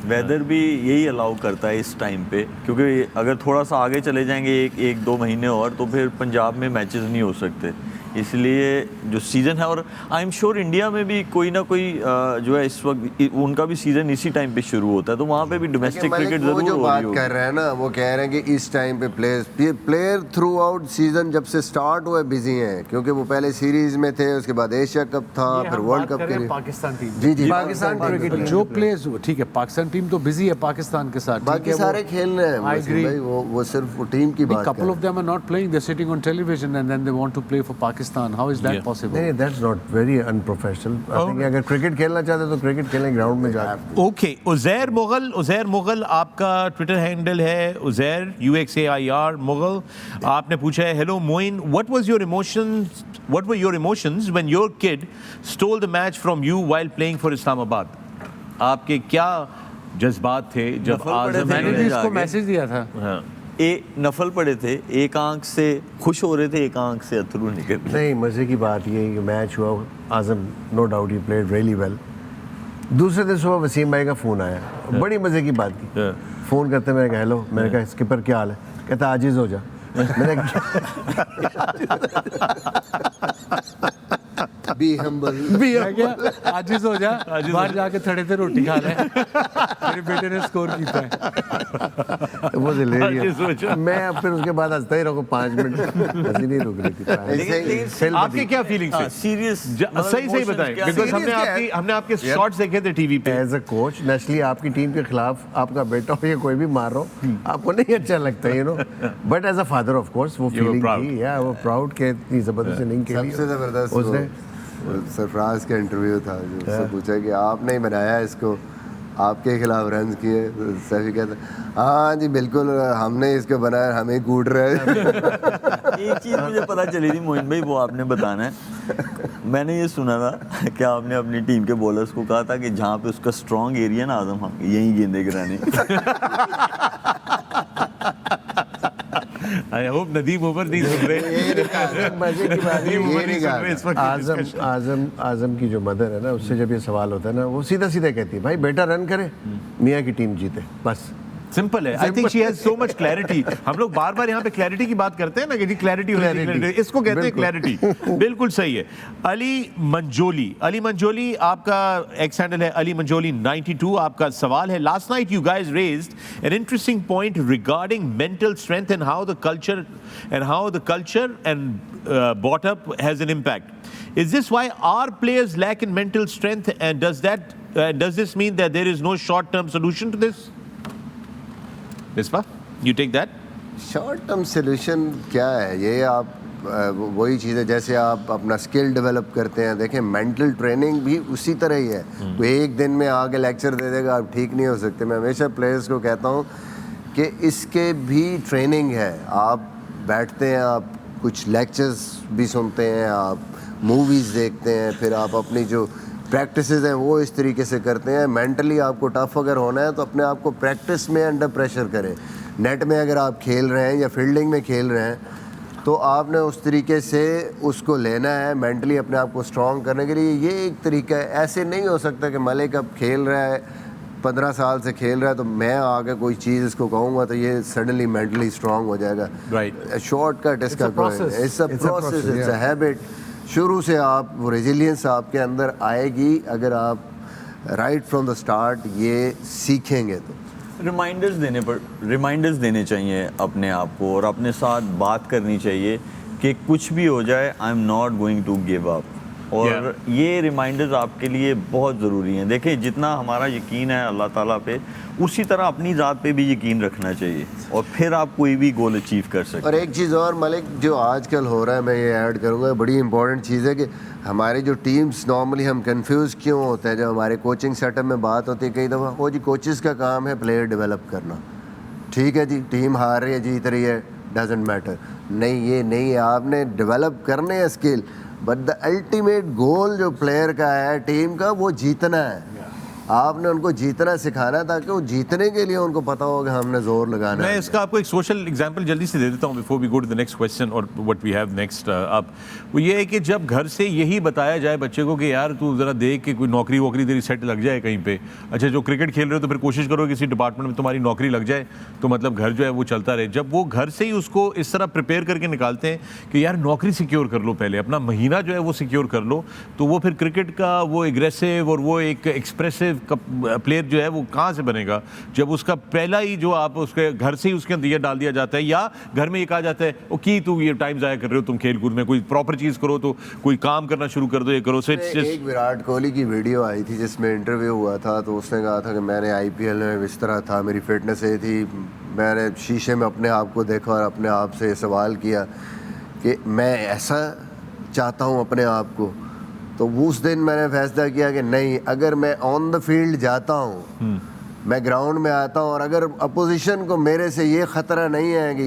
वेदर भी यही अलाउ करता है इस टाइम पे, क्योंकि अगर थोड़ा सा आगे चले जाएंगे एक दो महीने और तो फिर पंजाब में मैचेस नहीं हो सकते. इसलिए जो सीज़न है, और आई एम श्योर इंडिया में भी कोई ना कोई जो है इस वक्त उनका भी सीज़न इसी टाइम पे शुरू होता है, तो वहाँ पे भी डोमेस्टिक क्रिकेट वो ज़रूर जो हो बात रही होगी. कर रहे हैं ना, वो कह रहे हैं कि इस टाइम पे प्लेयर थ्रू आउट सीजन जब से स्टार्ट हुआ बिजी हैं क्योंकि वो पहले सीरीज में थे, उसके बाद एशिया कप था, फिर वर्ल्ड कप के लिए. पाकिस्तान टीम. जी जी पाकिस्तान क्रिकेट टीम. जो प्लेयर्स, ठीक है, पाकिस्तान टीम तो बिजी है पाकिस्तान के साथ. बाकी सारे खेल रहे हैं. I Wasim agree. भाई, वो सिर्फ वो टीम की बात couple कर of them are not playing. They're sitting on television and then they want to play for Pakistan. How is that possible? नहीं, that's not very unprofessional. I think अगर cricket खेलना चाहते तो क्रिकेट खेलें ground में जाकर. Okay, Uzair Mughal आपका Twitter handle है उज़ैर UXAIR मुगल. आपने पूछा है, hello Moin, what were your emotions when your kid stole the match from you while playing for Islamabad? आपके क्या जज्बात थे जब नफल पड़े आज़म थे। मैंने भी इसको आगे। मैसेज दिया था. हाँ. नफल पड़े थे, एक आंख से खुश हो रहे थे, एक आंख से अथरू निकल रहे. नहीं, मज़े की बात ये है कि मैच हुआ, Azam no doubt he played really well. दूसरे दिन सुबह वसीम भाई का फ़ोन आया, बड़ी मज़े की बात थी. Yeah. फ़ोन करते मैंने कहा हेलो, मैंने कहा स्किपर क्या हाल है? कहता आजिज़ हो जा. मैंने बी हम्बल. मैं क्या, आजिज़ हो जा, बाहर जाके थड़े थे रोटी खा ले. मेरे बेटे ने स्कोर किया है. वो आजिज़ हो हिलेरियस. जा. मैं अब फिर उसके बाद हंसता ही रहूँगा 5 मिनट. हंसी नहीं रुक रही थी. लेकिन आपके क्या फीलिंग्स थे? सीरियस सही बताएं, बिकॉज हमने आपके शॉट्स देखे थे टीवी पे. एज अ कोच नेचुरली आपकी टीम के खिलाफ आपका बेटा हो या कोई भी मार रहा हो, आपको नहीं अच्छा लगता, you know. But as a father of course वो You were फीलिंग proud. थी, या वो प्राउड के इतनी ज़बरदस्त इनिंग खेली सबसे ज़बरदस्त उसने. सरफराज का इंटरव्यू था जो उससे पूछा कि आपने ही बनाया इसको, आपके खिलाफ रन किए. तो सभी कहते हाँ जी बिल्कुल हमने इसको बनाया, हमें कूट रहे हैं. एक चीज़ मुझे पता चली थी मोइन भाई, वो आपने बताना है. मैंने ये सुना था कि आपने अपनी टीम के बॉलर्स को कहा था कि जहाँ पे उसका स्ट्रॉन्ग एरिया ना आजम, हम यहीं गेंदे गिराने. आई होप नदीम ओवर नहीं सुन रहे. मजे की बात नदीम ओवर नहीं नहीं सुन कहा रहे इस वक्त. आजम की जो मदर है ना, उससे जब ये सवाल होता है ना, वो सीधा सीधा कहती है भाई बेटा रन करे, मियाँ की टीम जीते, बस. सिंपल है. I think she has so much clarity. हम लोग बार बार यहाँ पे क्लैरिटी की बात करते हैं ना कि जी क्लैरिटी होनी चाहिए, इसको कहते हैं क्लैरिटी. बिल्कुल सही है. अली मंजोली आपका एक्स हैंडल है अली मंजोली 92. आपका सवाल है, last night you guys raised an interesting point regarding mental strength and how the culture and brought up has an impact. Is this why our players lack in mental strength, and does this mean that there is no short-term solution to this? Misbah, you take that. Short term solution क्या है? ये आप वही चीज़ है जैसे आप अपना skill develop करते हैं. देखें मेंटल ट्रेनिंग भी उसी तरह ही है. कोई एक दिन में आगे लेक्चर दे देगा आप ठीक नहीं हो सकते. मैं हमेशा प्लेयर्स को कहता हूँ कि इसके भी ट्रेनिंग है. आप बैठते हैं, आप कुछ लेक्चर्स भी सुनते हैं, आप मूवीज़ देखते हैं, फिर आप अपनी जो प्रैक्टिसेस हैं वो इस तरीके से करते हैं. मेंटली आपको टफ अगर होना है तो अपने आप को प्रैक्टिस में अंडर प्रेशर करें. नेट में अगर आप खेल रहे हैं या फील्डिंग में खेल रहे हैं तो आपने उस तरीके से उसको लेना है मेंटली अपने आप को स्ट्रॉन्ग करने के लिए. ये एक तरीका है. ऐसे नहीं हो सकता कि मलिक अब खेल रहा है 15 साल से खेल रहा है तो मैं आगे कोई चीज़ इसको कहूँगा तो ये सडनली मेंटली स्ट्रॉन्ग हो जाएगा. राइट. शॉर्टकट इसका it's a process, it's a habit. शुरू से आप वो रेजिलियंस आपके अंदर आएगी अगर आप राइट फ्रॉम द स्टार्ट ये सीखेंगे तो. रिमाइंडर्स देने चाहिए अपने आप को और अपने साथ बात करनी चाहिए कि कुछ भी हो जाए I am not going to give up. और ये रिमाइंडर्स आपके लिए बहुत ज़रूरी हैं. देखें जितना हमारा यकीन है अल्लाह ताला पे उसी तरह अपनी ज़ात पे भी यकीन रखना चाहिए और फिर आप कोई भी गोल अचीव कर सकते हैं. और एक चीज़ और मलिक जो आजकल हो रहा है मैं ये ऐड करूँगा, बड़ी इंपॉर्टेंट चीज़ है कि हमारी जो टीम्स नॉर्मली हम कंफ्यूज क्यों होते हैं जब हमारे कोचिंग सेटअप में बात होती है कई दफ़ा वो जी कोचेस का काम है प्लेयर डेवलप करना. ठीक है जी, टीम हार रही है जीत रही है डजेंट मैटर. नहीं, ये नहीं है. आपने डेवलप करने हैं skill but the ultimate goal जो प्लेयर का है टीम का वो जीतना है. आपने उनको जीतना सिखाना है ताकि वो जीतने के लिए उनको पता हो कि हमने जोर लगाना है. मैं इसका आपको एक सोशल एग्जांपल जल्दी से दे देता हूँ before we go to the next question और व्हाट वी हैव नेक्स्ट. अब वो ये है कि जब घर से यही बताया जाए बच्चे को कि यार तू ज़रा देख के कोई नौकरी वोकरी तेरी सेट लग जाए कहीं पे. अच्छा जो क्रिकेट खेल रहे हो तो फिर कोशिश करो किसी डिपार्टमेंट में तुम्हारी नौकरी लग जाए तो मतलब घर जो है वो चलता रहे. जब वो घर से ही उसको इस तरह प्रिपेयर करके निकालते हैं कि यार नौकरी सिक्योर कर लो, पहले अपना महीना जो है वो सिक्योर कर लो, तो वो फिर क्रिकेट का वो एग्रेसिव और वो एक एक्सप्रेसिव प्लेयर जो है वो कहाँ से बनेगा जब उसका पहला ही जो आप उसके घर से ही उसके अंदर डाल दिया जाता है. या घर में ये कहा जाता है ओ की तू ये टाइम ज़ाया कर रहे हो, तुम खेल कूद में कोई प्रॉपर चीज़ करो, तो कोई काम करना शुरू कर दो, ये करो. एक विराट कोहली की वीडियो आई थी जिसमें इंटरव्यू हुआ था तो उसने कहा था कि मैंने IPL में इस तरह था, मेरी फिटनेस ये थी, मैंने शीशे में अपने आप को देखा और अपने आप से सवाल किया कि मैं ऐसा चाहता हूँ अपने आप को. तो उस दिन मैंने फैसला किया कि नहीं, अगर मैं ऑन द फील्ड जाता हूँ, मैं ग्राउंड में आता हूँ और अगर अपोजिशन को मेरे से ये ख़तरा नहीं है कि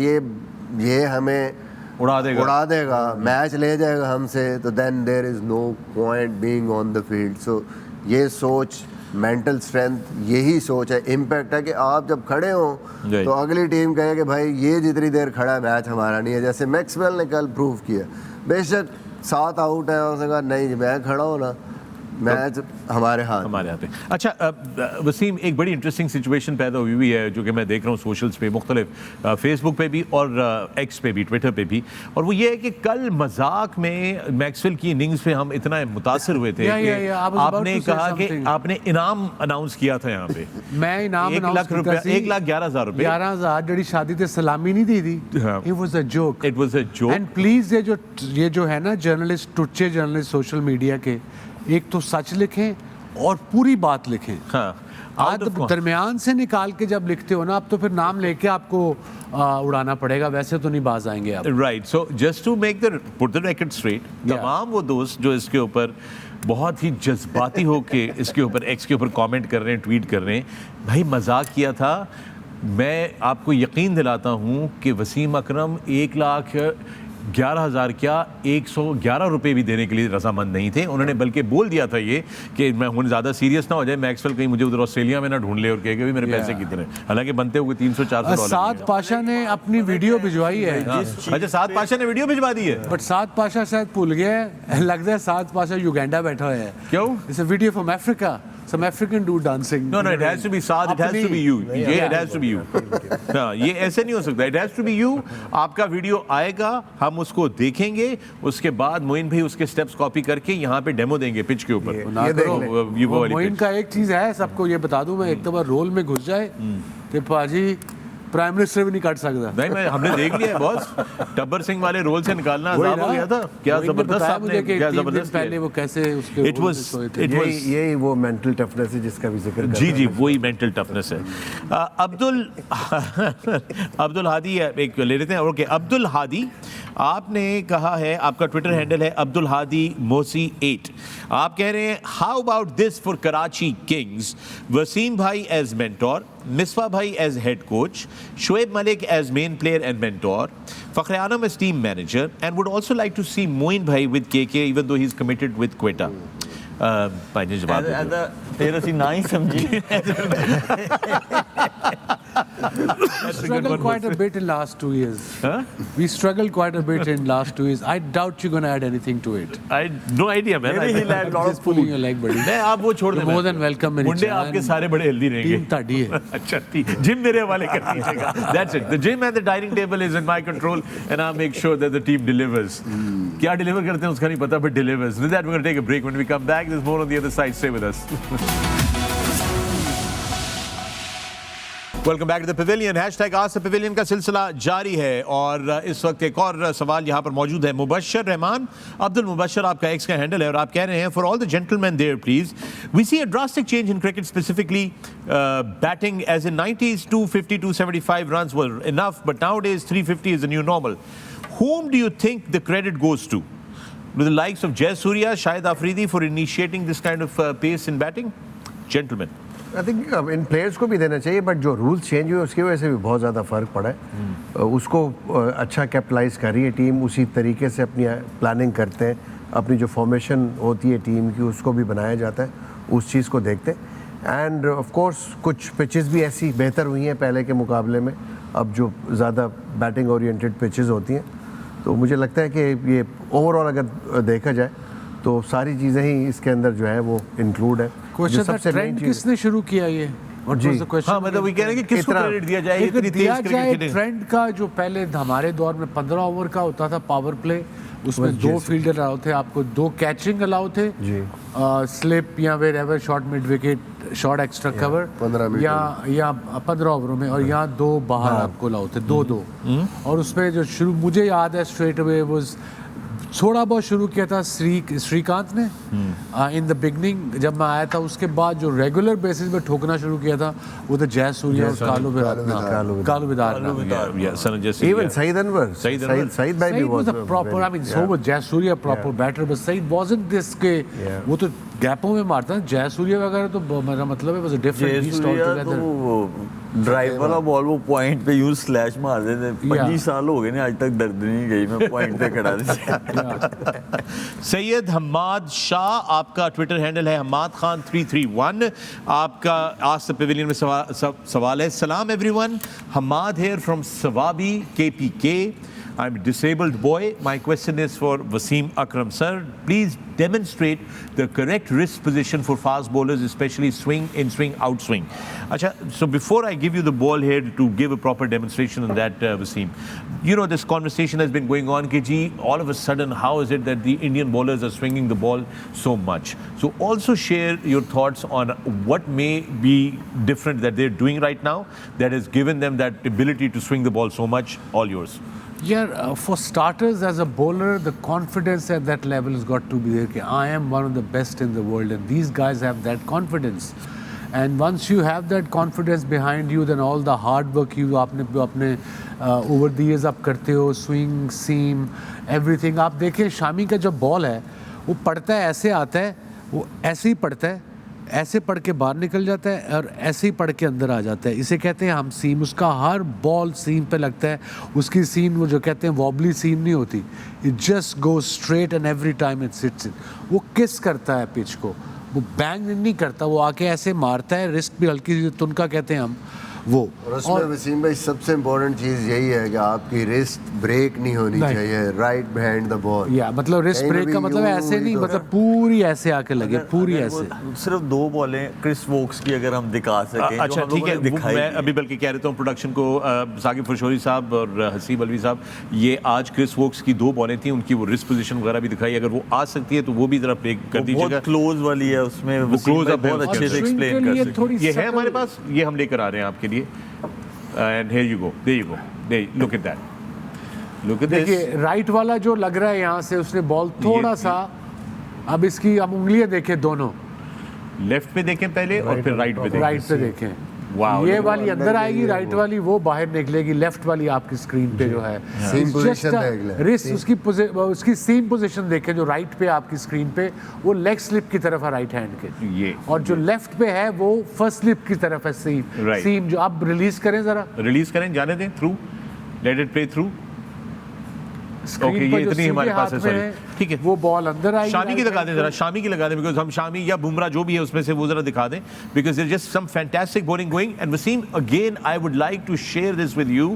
ये हमें उड़ा देगा मैच ले जाएगा हमसे, तो then there is no point being on the field. So ये सोच मेंटल स्ट्रेंथ यही सोच है, इम्पैक्ट है कि आप जब खड़े हों तो अगली टीम कहे कि भाई ये जितनी देर खड़ा मैच हमारा नहीं है. जैसे मैक्सवेल ने कल प्रूव किया, बेशक 7 आउट है, उसने कहा नहीं मैं खड़ा हूँ ना, मैच हमारे हाथ पे. अच्छा वसीम, एक बड़ी इंटरेस्टिंग सिचुएशन पैदा हुई हुई है जो कि मैं देख रहा हूँ सोशल्स पे मुख्तलिफ फेसबुक पे भी और एक्स पे भी, ट्विटर पे भी, और वो ये है कि कल मजाक में मैक्सवेल की इनिंग्स पे हम इतना मुतासिर हुए थे कि आपने कहा कि आपने इनाम अनाउंस किया था यहाँ पे. मैं इनाम 1,11,000 रुपए 11,000 जड़ी शादी ते सलामी नहीं दी थी. It was a joke. And please ये जो है ना जर्नलिस्ट, टुच्चे जर्नलिस्ट सोशल मीडिया के, एक तो सच लिखें और पूरी बात लिखें. हाँ. आप दरमियान से निकाल के जब लिखते हो ना, आप तो फिर नाम लेके आपको उड़ाना पड़ेगा, वैसे तो नहीं बाज आएंगे आप. Right. So just to make the put the record straight, तमाम वो दोस्त जो इसके ऊपर बहुत ही जज्बाती होके इसके ऊपर एक्स के ऊपर कमेंट कर रहे हैं, ट्वीट कर रहे हैं, भाई मजाक किया था. मैं आपको यकीन दिलाता हूँ कि वसीम अकरम 1,11,000 क्या 111 रुपये भी देने के लिए रजामंद नहीं थे. उन्होंने बल्कि बोल दिया था ये कि मैं हूँ ज़्यादा सीरियस ना हो जाए, मैक्सवेल कहीं मुझे उधर ऑस्ट्रेलिया में ना ढूंढ ले और कहे कि मेरे पैसे कितने, हालांकि बनते हुए 300-400 डॉलर. साद पाशा ने अपनी वीडियो भिजवाई है. अच्छा, साद पाशा ने वीडियो भिजवा दी है, बट साद पाशा शायद भूल गया है. लगता है साद पाशा युगांडा बैठा है. क्यों? It's a video from Africa. some African dude dancing. No, it has to be Saad. It has to be you. It has to be you. हाँ, ये ऐसे नहीं हो सकता. It has to be you. आपका वीडियो आएगा, हम उसको देखेंगे, उसके बाद मोइन भाई उसके स्टेप्स कॉपी करके यहाँ पे डेमो देंगे पिच के ऊपर. मोइन का एक चीज है, सबको ये बता दूं मैं, एक दफा रोल में घुस जाए कि पाजी प्राइम मिनिस्टर भी नहीं काट सकता. नहीं, हमने देख लिया है बॉस. टब्बर सिंह वाले रोल से निकालना आसान हो गया था. क्या जबरदस्त आपने, क्या जबरदस्त पहले वो कैसे उसके यही वो मेंटल टफनेस है जिसका भी जिक्र कर. जी वही मेंटल टफनेस है. अब्दुल हादी एक ले लेते हैं. ओके, अब्दुल हादी, आपने कहा है, आपका ट्विटर हैंडल है अब्दुल हादी मोसी 8. आप कह रहे हैं how about this for Karachi Kings, Wasim bhai as mentor, Misbah bhai as head coach, Shoaib Malik as main player and mentor, Fakhar-e-Alam as team manager, and would also like to see Moin bhai with KK even though he's committed with Quetta. भाई ने जवाब दिया. फिर ਅਸੀਂ ਨਾ ਹੀ ਸਮਝੀ. struggled quite a bit in last 2 years. We struggled quite a bit in last 2 years. I doubt you're going to add anything to it. I no idea man. Maybe he'll add lot of pulling your leg buddy. नहीं, आप वो छोड़ दें. More than welcome मेरी मुंडे आपके सारे बड़े healthy रहेंगे. टीम ताड़ी है. अच्छा, जिम मेरे हवाले कर दीजिएगा. That's it. The gym and the dining table is in my control and I'll make sure that the team delivers. क्या डिलीवर करते हैं उसका नहीं पता, but delivers. With that we're going to take a break. When we come back there's more on the other side. Stay with us. Welcome back to the pavilion. Hashtag आज से pavilion का सिलसिला जारी है और इस वक्त एक और सवाल यहाँ पर मौजूद है. मुबशर रहमान, अब्दुल मुबशर आपका एक्स का हैंडल है और आप कह रहे हैं for all the gentleman there please, we see a drastic change in cricket specifically batting as in 90s 250 275 runs were enough but nowadays 350 is the new normal. Whom do you think the credit goes to? To the likes of Jay Surya, Shahid Afridi for initiating this kind of pace in batting? Gentlemen. I think in players को भी देना चाहिए, but जो rules change हुए उसकी वजह से भी बहुत ज़्यादा फ़र्क पड़ा है. उसको अच्छा कैपिटलाइज कर रही है टीम, उसी तरीके से अपनी प्लानिंग करते हैं, अपनी जो फॉर्मेशन होती है टीम की उसको भी बनाया जाता है, उस चीज़ को देखते हैं. एंड ऑफ कोर्स कुछ पिचेस भी ऐसी बेहतर हुई हैं पहले के मुकाबले में, अब जो ज़्यादा बैटिंग ओरिएंटेड पिचेस होती हैं. तो मुझे लगता है कि ये ओवरऑल अगर देखा जाए तो सारी चीज़ें ही इसके अंदर जो है वो इंक्लूड है. सबसे ट्रेंड किसने शुरू किया ये? हाँ, मतलब वो कह रहे हैं कि किसको क्रेडिट दिया जाए इतनी तेज क्रिकेट? ट्रेंड का जो पहले हमारे दौर में 15 ओवर का होता था पावर प्ले, उसमें 2 फील्डर अलाउ थे, आपको 2 कैचिंग अलाउ थे, स्लिप या wherever short mid wicket short extra cover या 15 ओवरों में, और यहाँ 2 बाहर आपको अलाउ थे, 2-2. और उसमें जो शुरू मुझे याद है स्ट्रेट अवे वो थोड़ा बहुत शुरू किया था श्रीकांत ने इन द बिगनिंग जब मैं आया था. उसके बाद जो रेगुलर बेसिस पे ठोकना शुरू किया था वो तो जय सूर्या और कालू विदार. इवन सईद अनवर, सईद भाई भी was proper, I mean so वो Jayasuriya proper batter, but Saeed wasn't this के वो तो गैपों में मारता. जय सूर्या वगैरह तो मेरा मतलब है was a different beast all together. Drive वाला बॉल वो पॉइंट पे यूज स्लैश मार देते. 25 साल हो गए ने आज तक दर्द नहीं गई, मैं पॉइंट पे खड़ा था. सैयद हम्माद शाह आपका ट्विटर हैंडल है, हम्माद खान 331. आपका आज से पवेलियन में सवाल है. सलाम everyone, Hammad here from Swabi KPK. I'm a disabled boy. My question is for Wasim Akram. Sir, please demonstrate the correct wrist position for fast bowlers, especially swing, in swing, out swing. Achha, so before I give you the ball here to give a proper demonstration on that, Wasim, you know this conversation has been going on, Kiji, all of a sudden, how is it that the Indian bowlers are swinging the ball so much? So also share your thoughts on what may be different that they're doing right now that has given them that ability to swing the ball so much. All yours. Yeah, for starters, as a bowler, the confidence at that level has got to be there. I am one of the best in the world, and these guys have that confidence. And once you have that confidence behind you, then all the hard work you आपने over the years आप करते हो, swing, seam, everything. आप देखिए शामी का जो ball है, वो पड़ता है ऐसे आता है, वो ऐसे ही पड़ता है, ऐसे पढ़ के बाहर निकल जाता है और ऐसे ही पढ़ के अंदर आ जाता है. इसे कहते हैं हम सीम. उसका हर बॉल सीम पे लगता है. उसकी सीम वो जो कहते हैं वॉबली सीम नहीं होती. It just go straight and every time it sits in. वो किस करता है पिच को, वो बैंग नहीं करता, वो आके ऐसे मारता है. रिस्क भी हल्की सी तुनका कहते हैं हम, वो। और उसमें वसीम भाई सबसे इम्पोर्टेंट चीज़ यही है कि आपकी रिस्ट ब्रेक नहीं होनी चाहिए राइट बिहाइंड द बॉल। या मतलब रिस्ट ब्रेक का मतलब ऐसे नहीं, मतलब पूरी ऐसे आके लगे, पूरी ऐसे। सिर्फ 2 बॉलें क्रिस वोक्स की अगर हम दिखा सकें। अच्छा ठीक है, मैं अभी बल्कि कह रहा हूँ प्रोडक्शन को, साकिब फरशोरी साहब और हसीब अलवी साहब, ये आज क्रिस वोक्स की 2 बॉलें थी, उनकी वो रिस्ट पोजीशन वगैरह भी दिखाई, अगर वो आ सकती है तो वो भी जरा प्ले कर दीजिएगा। बहुत क्लोज वाली है, उसमें वो क्लोज अप बहुत अच्छे से एक्सप्लेन कर सकते हैं। ये है हमारे पास, ये हम लेकर आ रहे हैं आपके लिए। And here you go, there you go, look at that, look at this. देखिए राइट वाला जो लग रहा है यहाँ से उसने बॉल थोड़ा सा, अब इसकी हम उंगलियां देखें दोनों, लेफ्ट पे देखें पहले और फिर राइट पे देखें। राइट पे देखें, वाओ, ये वाली अंदर आएगी, राइट वाली वो बाहर निकलेगी, लेफ्ट वाली आपकी स्क्रीन पे जो है Seam position देख लें। रिस्ट उसकी सीम पोजीशन देखें, जो राइट पे आपकी स्क्रीन पे वो लेग स्लिप की तरफ है राइट हैंड के, ये और जो लेफ्ट पे है वो फर्स्ट स्लिप की तरफ है सीम। Right. सीम जो आप रिलीज करें जरा, रिलीज करें, जाने दें, through, let it play through. Screen Okay, पर ये जो इतनी हमारे सीधे पास है, हाथ में sorry। ठीक है, वो बॉल अंदर आएगी। शामी की right लगा hand दें पे। जरा, शामी की लगा दें, बिकॉज हम शामी या बुमराह जो भी है उसमें से वो जरा दिखा दें, because there just some fantastic bowling going. And Wasim, again I would like to share this with you,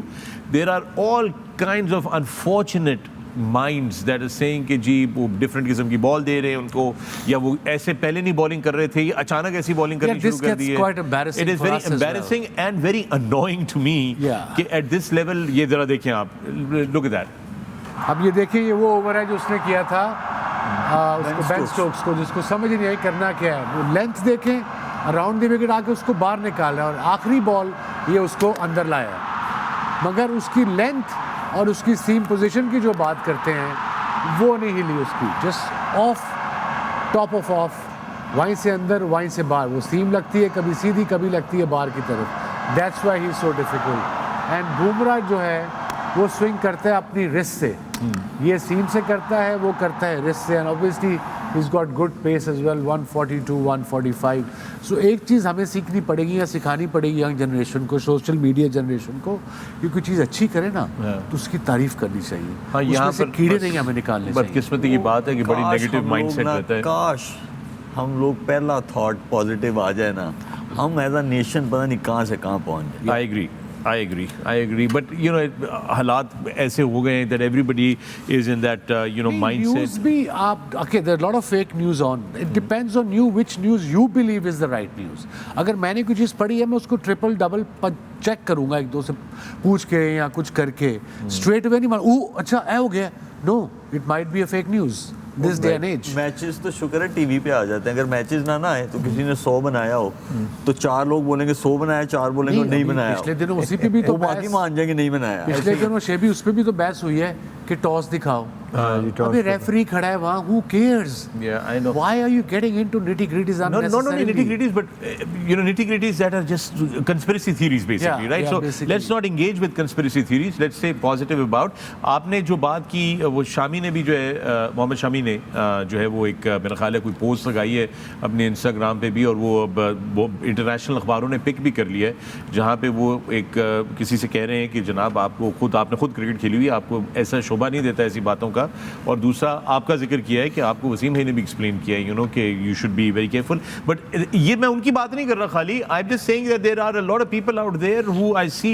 there are all kinds of unfortunate minds that are saying कि जी वो डिफरेंट किस्म की बॉल दे रहे हैं उनको, या वो ऐसे पहले नहीं बॉलिंग कर रहे थे, ये अचानक ऐसी बॉलिंग करनी शुरू कर दी है। quite embarrassing it is for very us as well. Embarrassing and very annoying to me Yeah. कि एट दिस लेवल, ये जरा देखें आप, लुक एट दैट। अब ये देखिए, ये वो ओवर है जो उसने किया था उसको बेन स्टोक्स को, जिसको समझ ही नहीं आई करना क्या है। वो लेंथ देखें, अराउंड द विकेट आके उसको बाहर निकाला, और आखिरी बॉल ये उसको अंदर लाया, मगर उसकी लेंथ और उसकी सीम पोजीशन की जो बात करते हैं वो नहीं हिली उसकी, just of, top of of, वहीं से अंदर वहीं से बाहर, वो सीम लगती है कभी सीधी कभी लगती है बाहर की तरफ। That's why he is so difficult. And Bumrah जो है वो स्विंग करता है अपनी रिस्ट से, ये सीम से करता है, वो करता है रिस्ट से, and obviously he is got good pace as well, 142 145। सो एक चीज़ हमें सीखनी पड़ेगी या सिखानी पड़ेगी यंग जनरेशन को, सोशल मीडिया जनरेशन को, कि कोई चीज़ अच्छी करे ना तो उसकी तारीफ करनी चाहिए। हाँ, यहाँ उसमें से पर कीड़े बस नहीं हमें निकालने चाहिए। बदकिस्मती की बात है कि बड़ी काश नेगेटिव हम माइंडसेट लोग ना- रहता है। काश हम लोग पहला थॉट पॉजिटिव आ जाए ना, हम एज अ नेशन पता नहीं कहाँ से कहाँ पहुँच जाए। I agree. But you know, हालात ऐसे हो गए हैं that everybody is in that mindset. News भी आप, okay, there are a lot of fake news on. It depends on you which news you believe is the right news. अगर मैंने कोई चीज़ पढ़ी है, मैं उसको ट्रिपल डबल चेक करूंगा, एक दो से पूछ के या कुछ करके, स्ट्रेट अवे नहीं मान, अच्छा ऐ हो गया, no, it might be a fake news this day and age. Matches तो शुक्र है टीवी पे आ जाते हैं, अगर मैचेस ना आए तो किसी ने 100 बनाया हो तो 4 लोग बोलेंगे 100 बनाया, 4 बोलेंगे नहीं बनाया। पिछले दिनों उसी पे भी तो वो बाकी मान जाएंगे नहीं बनाया। पिछले दिनों शेबी उस पे भी तो बहस हुई है कि टॉस दिखाओ, अबे रेफरी खड़ा है वहाँ, who cares? Yeah, I know. Why are you getting into nitty-gritties Not only unnecessarily? nitty-gritties, but nitty-gritties that are just conspiracy theories, basically, Yeah, right? yeah, So basically. let's not engage with conspiracy theories. Let's stay positive about. आपने जो बात की, वो शामी ने भी जो है, मोहम्मद शामी ने जो है वो एक मेरा ख्याल है कोई पोस्ट लगाई है अपने इंस्टाग्राम पे भी, और वो इंटरनेशनल अखबारों ने पिक भी कर लिया है, जहाँ पे वो एक किसी से कह रहे हैं कि जनाब आपने खुद क्रिकेट खेली हुई है, आपको ऐसा शोभा नहीं देता ऐसी बातों का। और दूसरा आपका जिक्र किया है कि आपको वसीम भाई ने भी एक्सप्लेन किया है, कि you should be very careful. But ये मैं उनकी बात नहीं कर रहा खाली, I am just saying that there are a lot of people out there who I see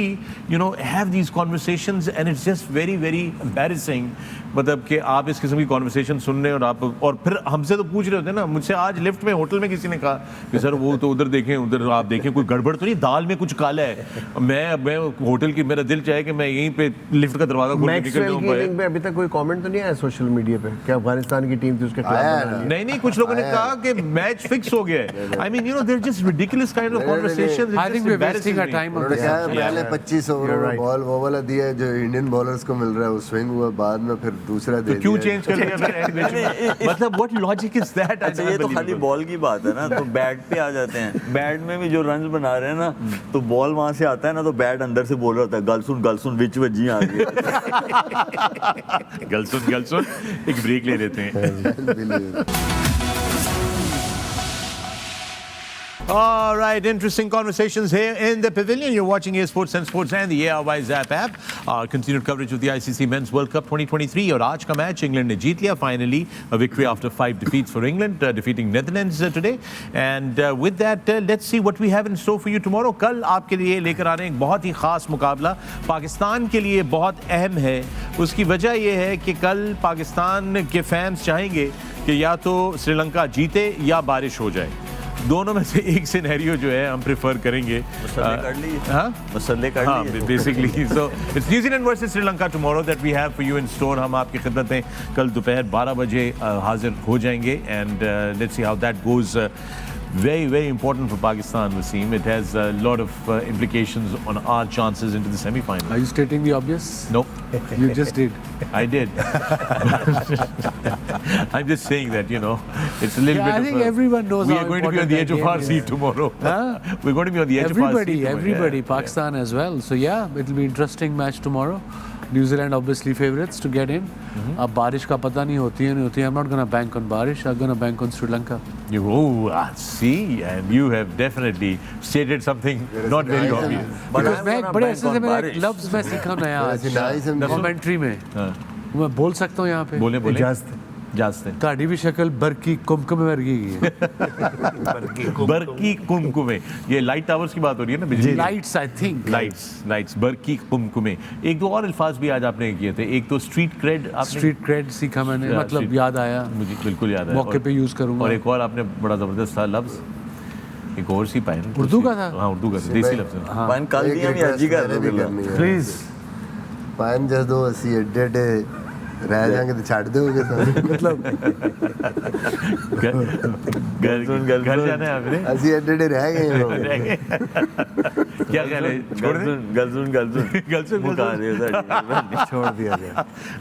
have these conversations and it's just very very embarrassing. मतलब कि आप इस किस्म की कॉन्वर्सेशन सुन रहे हैं और फिर हमसे तो पूछ रहे होते हैं ना। मुझसे आज लिफ्ट में होटल में किसी ने कहा कि सर वो तो उधर देखें, उधर आप देखें, कोई गड़बड़ तो नहीं, दाल में कुछ काला है। मैं होटल की, मेरा दिल चाहे कि मैं यहीं पे लिफ्ट का दरवाजा खोल के निकल मैक्सवेल की इनिंग जाऊं। पे अभी तक कोई कमेंट तो नहीं आया सोशल मीडिया पे कि अफगानिस्तान की टीम थी उसके खिलाफ आया बना ना। लिया? नहीं, कुछ लोगों ने कहा कि मैच फिक्स हो गया है। I mean they're just ridiculous kind of conversations. I think we're wasting our time on उन्होंने this. क्या है, पहले 25 ओवरों में बॉल वो वाला दिया है जो इंडियन बॉलर्स को मिल रहा है, वो स्विंग हुआ, बाद में फिर दूसरा दे तो क्यों दिया। चेंज कर लिया फिर एंड में? मतलब व्हाट लॉजिक इज दैट? अच्छा, ये तो खाली बॉल की बात है ना, तो बैट पे आ जाते हैं। बैट में भी जो रन बना रहे हैं ना, तो बॉल वहां से आता है ना, तो बैट अंदर से बोल रहा होता है गल सुन विच वजी आ गई। गल सुन, एक ब्रेक ले लेते हैं। All right, interesting conversations here in the Pavilion. You're watching A Sports and Sports and the ARY Zap app. Our continued coverage of the ICC Men's World Cup 2023. और आज का मैच इंग्लैंड ने जीत लिया finally. A victory after 5 defeats for England, defeating Netherlands today. And with that, let's see what we have in store for you tomorrow. कल आपके लिए लेकर आ रहे हैं एक बहुत ही खास मुकाबला. पाकिस्तान के लिए बहुत अहम है. उसकी वजह यह है कि कल पाकिस्तान के फैंस चाहेंगे कि या तो श्रीलंका जीते या बारिश हो जाए. दोनों में से एक सिनेरियो जो है हम प्रेफर करेंगे. मसले कर लिए basically. So it's New Zealand versus Sri Lanka tomorrow that we have for you in store. हम आपकी खिदमत में कल दोपहर 12 बजे हाजिर हो जाएंगे. And let's see how that goes. Very, very important for Pakistan, Wasim. It has a lot of implications on our chances into the semi-final. Are you stating the obvious? Nope. You just did. I did. I'm just saying that, you know, it's a little bit I think everyone knows we how are going to be on important the that edge of our game seat is. tomorrow. Huh? We're going to be on the edge of our seat tomorrow. Everybody, Yeah. Pakistan as well. So yeah, it'll be interesting match tomorrow. New Zealand obviously favorites to get in. अब बारिश का पता नहीं होती है. I'm not gonna bank on बारिश. I'm gonna bank on Sri Lanka. See, and you have definitely stated something not very obvious. Because मैं बड़े ऐसे से मेरा एक लफ्ज़ मैं सीखा नया आज कमेंट्री में. मैं बोल सकता हूँ यहाँ पे. बोले. जास्ते. ताड़ी भी शक्ल बरकी कुमकुम में वर्गी है. बरकी कुमकुमे. ये लाइट टावर्स की बात हो रही है ना बिजली. Lights, I think. लाइट्स बरकी कुमकुमे. एक दो और अल्फाज भी आज आपने किए थे. एक तो स्ट्रीट क्रेड. स्ट्रीट क्रेड सीखा मैंने. मतलब याद आया. मुझे बिल्कुल याद आया. मौके पे यूज करूंगा. और एक और आपने बड़ा जबरदस्त था लफ्ज. एक और सी पाइन. उर्दू का था. हाँ, उर्दू का देसी लफ्ज. पाइन कल दिया भी अजी का प्लीज पाइन जदों ਅਸੀਂ ਏਡੇ रह जाएंगे तो छाड़ दोगे तो मतलब घर जाना है आपने. ਅਸੀਂ ਏਡੇ रह गए. क्या ख्याल है? छोड़ दे. गलसुन मुका दे. छोड़ दिया जाए.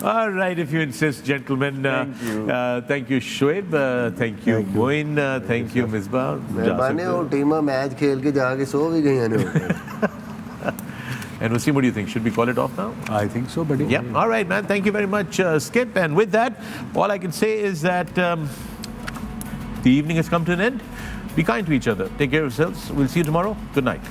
All right, if you insist, gentlemen. Thank you, Shoaib. Thank you, Moin. Thank you, Misbah. मेहरबानी वो टीमां मैच खेल के जाके सो भी गई हैं. And Wasim, what do you think? Should we call it off now? I think so, buddy. Yeah. All right, man. Thank you very much, Skip. And with that, all I can say is that the evening has come to an end. Be kind to each other. Take care of yourselves. We'll see you tomorrow. Good night.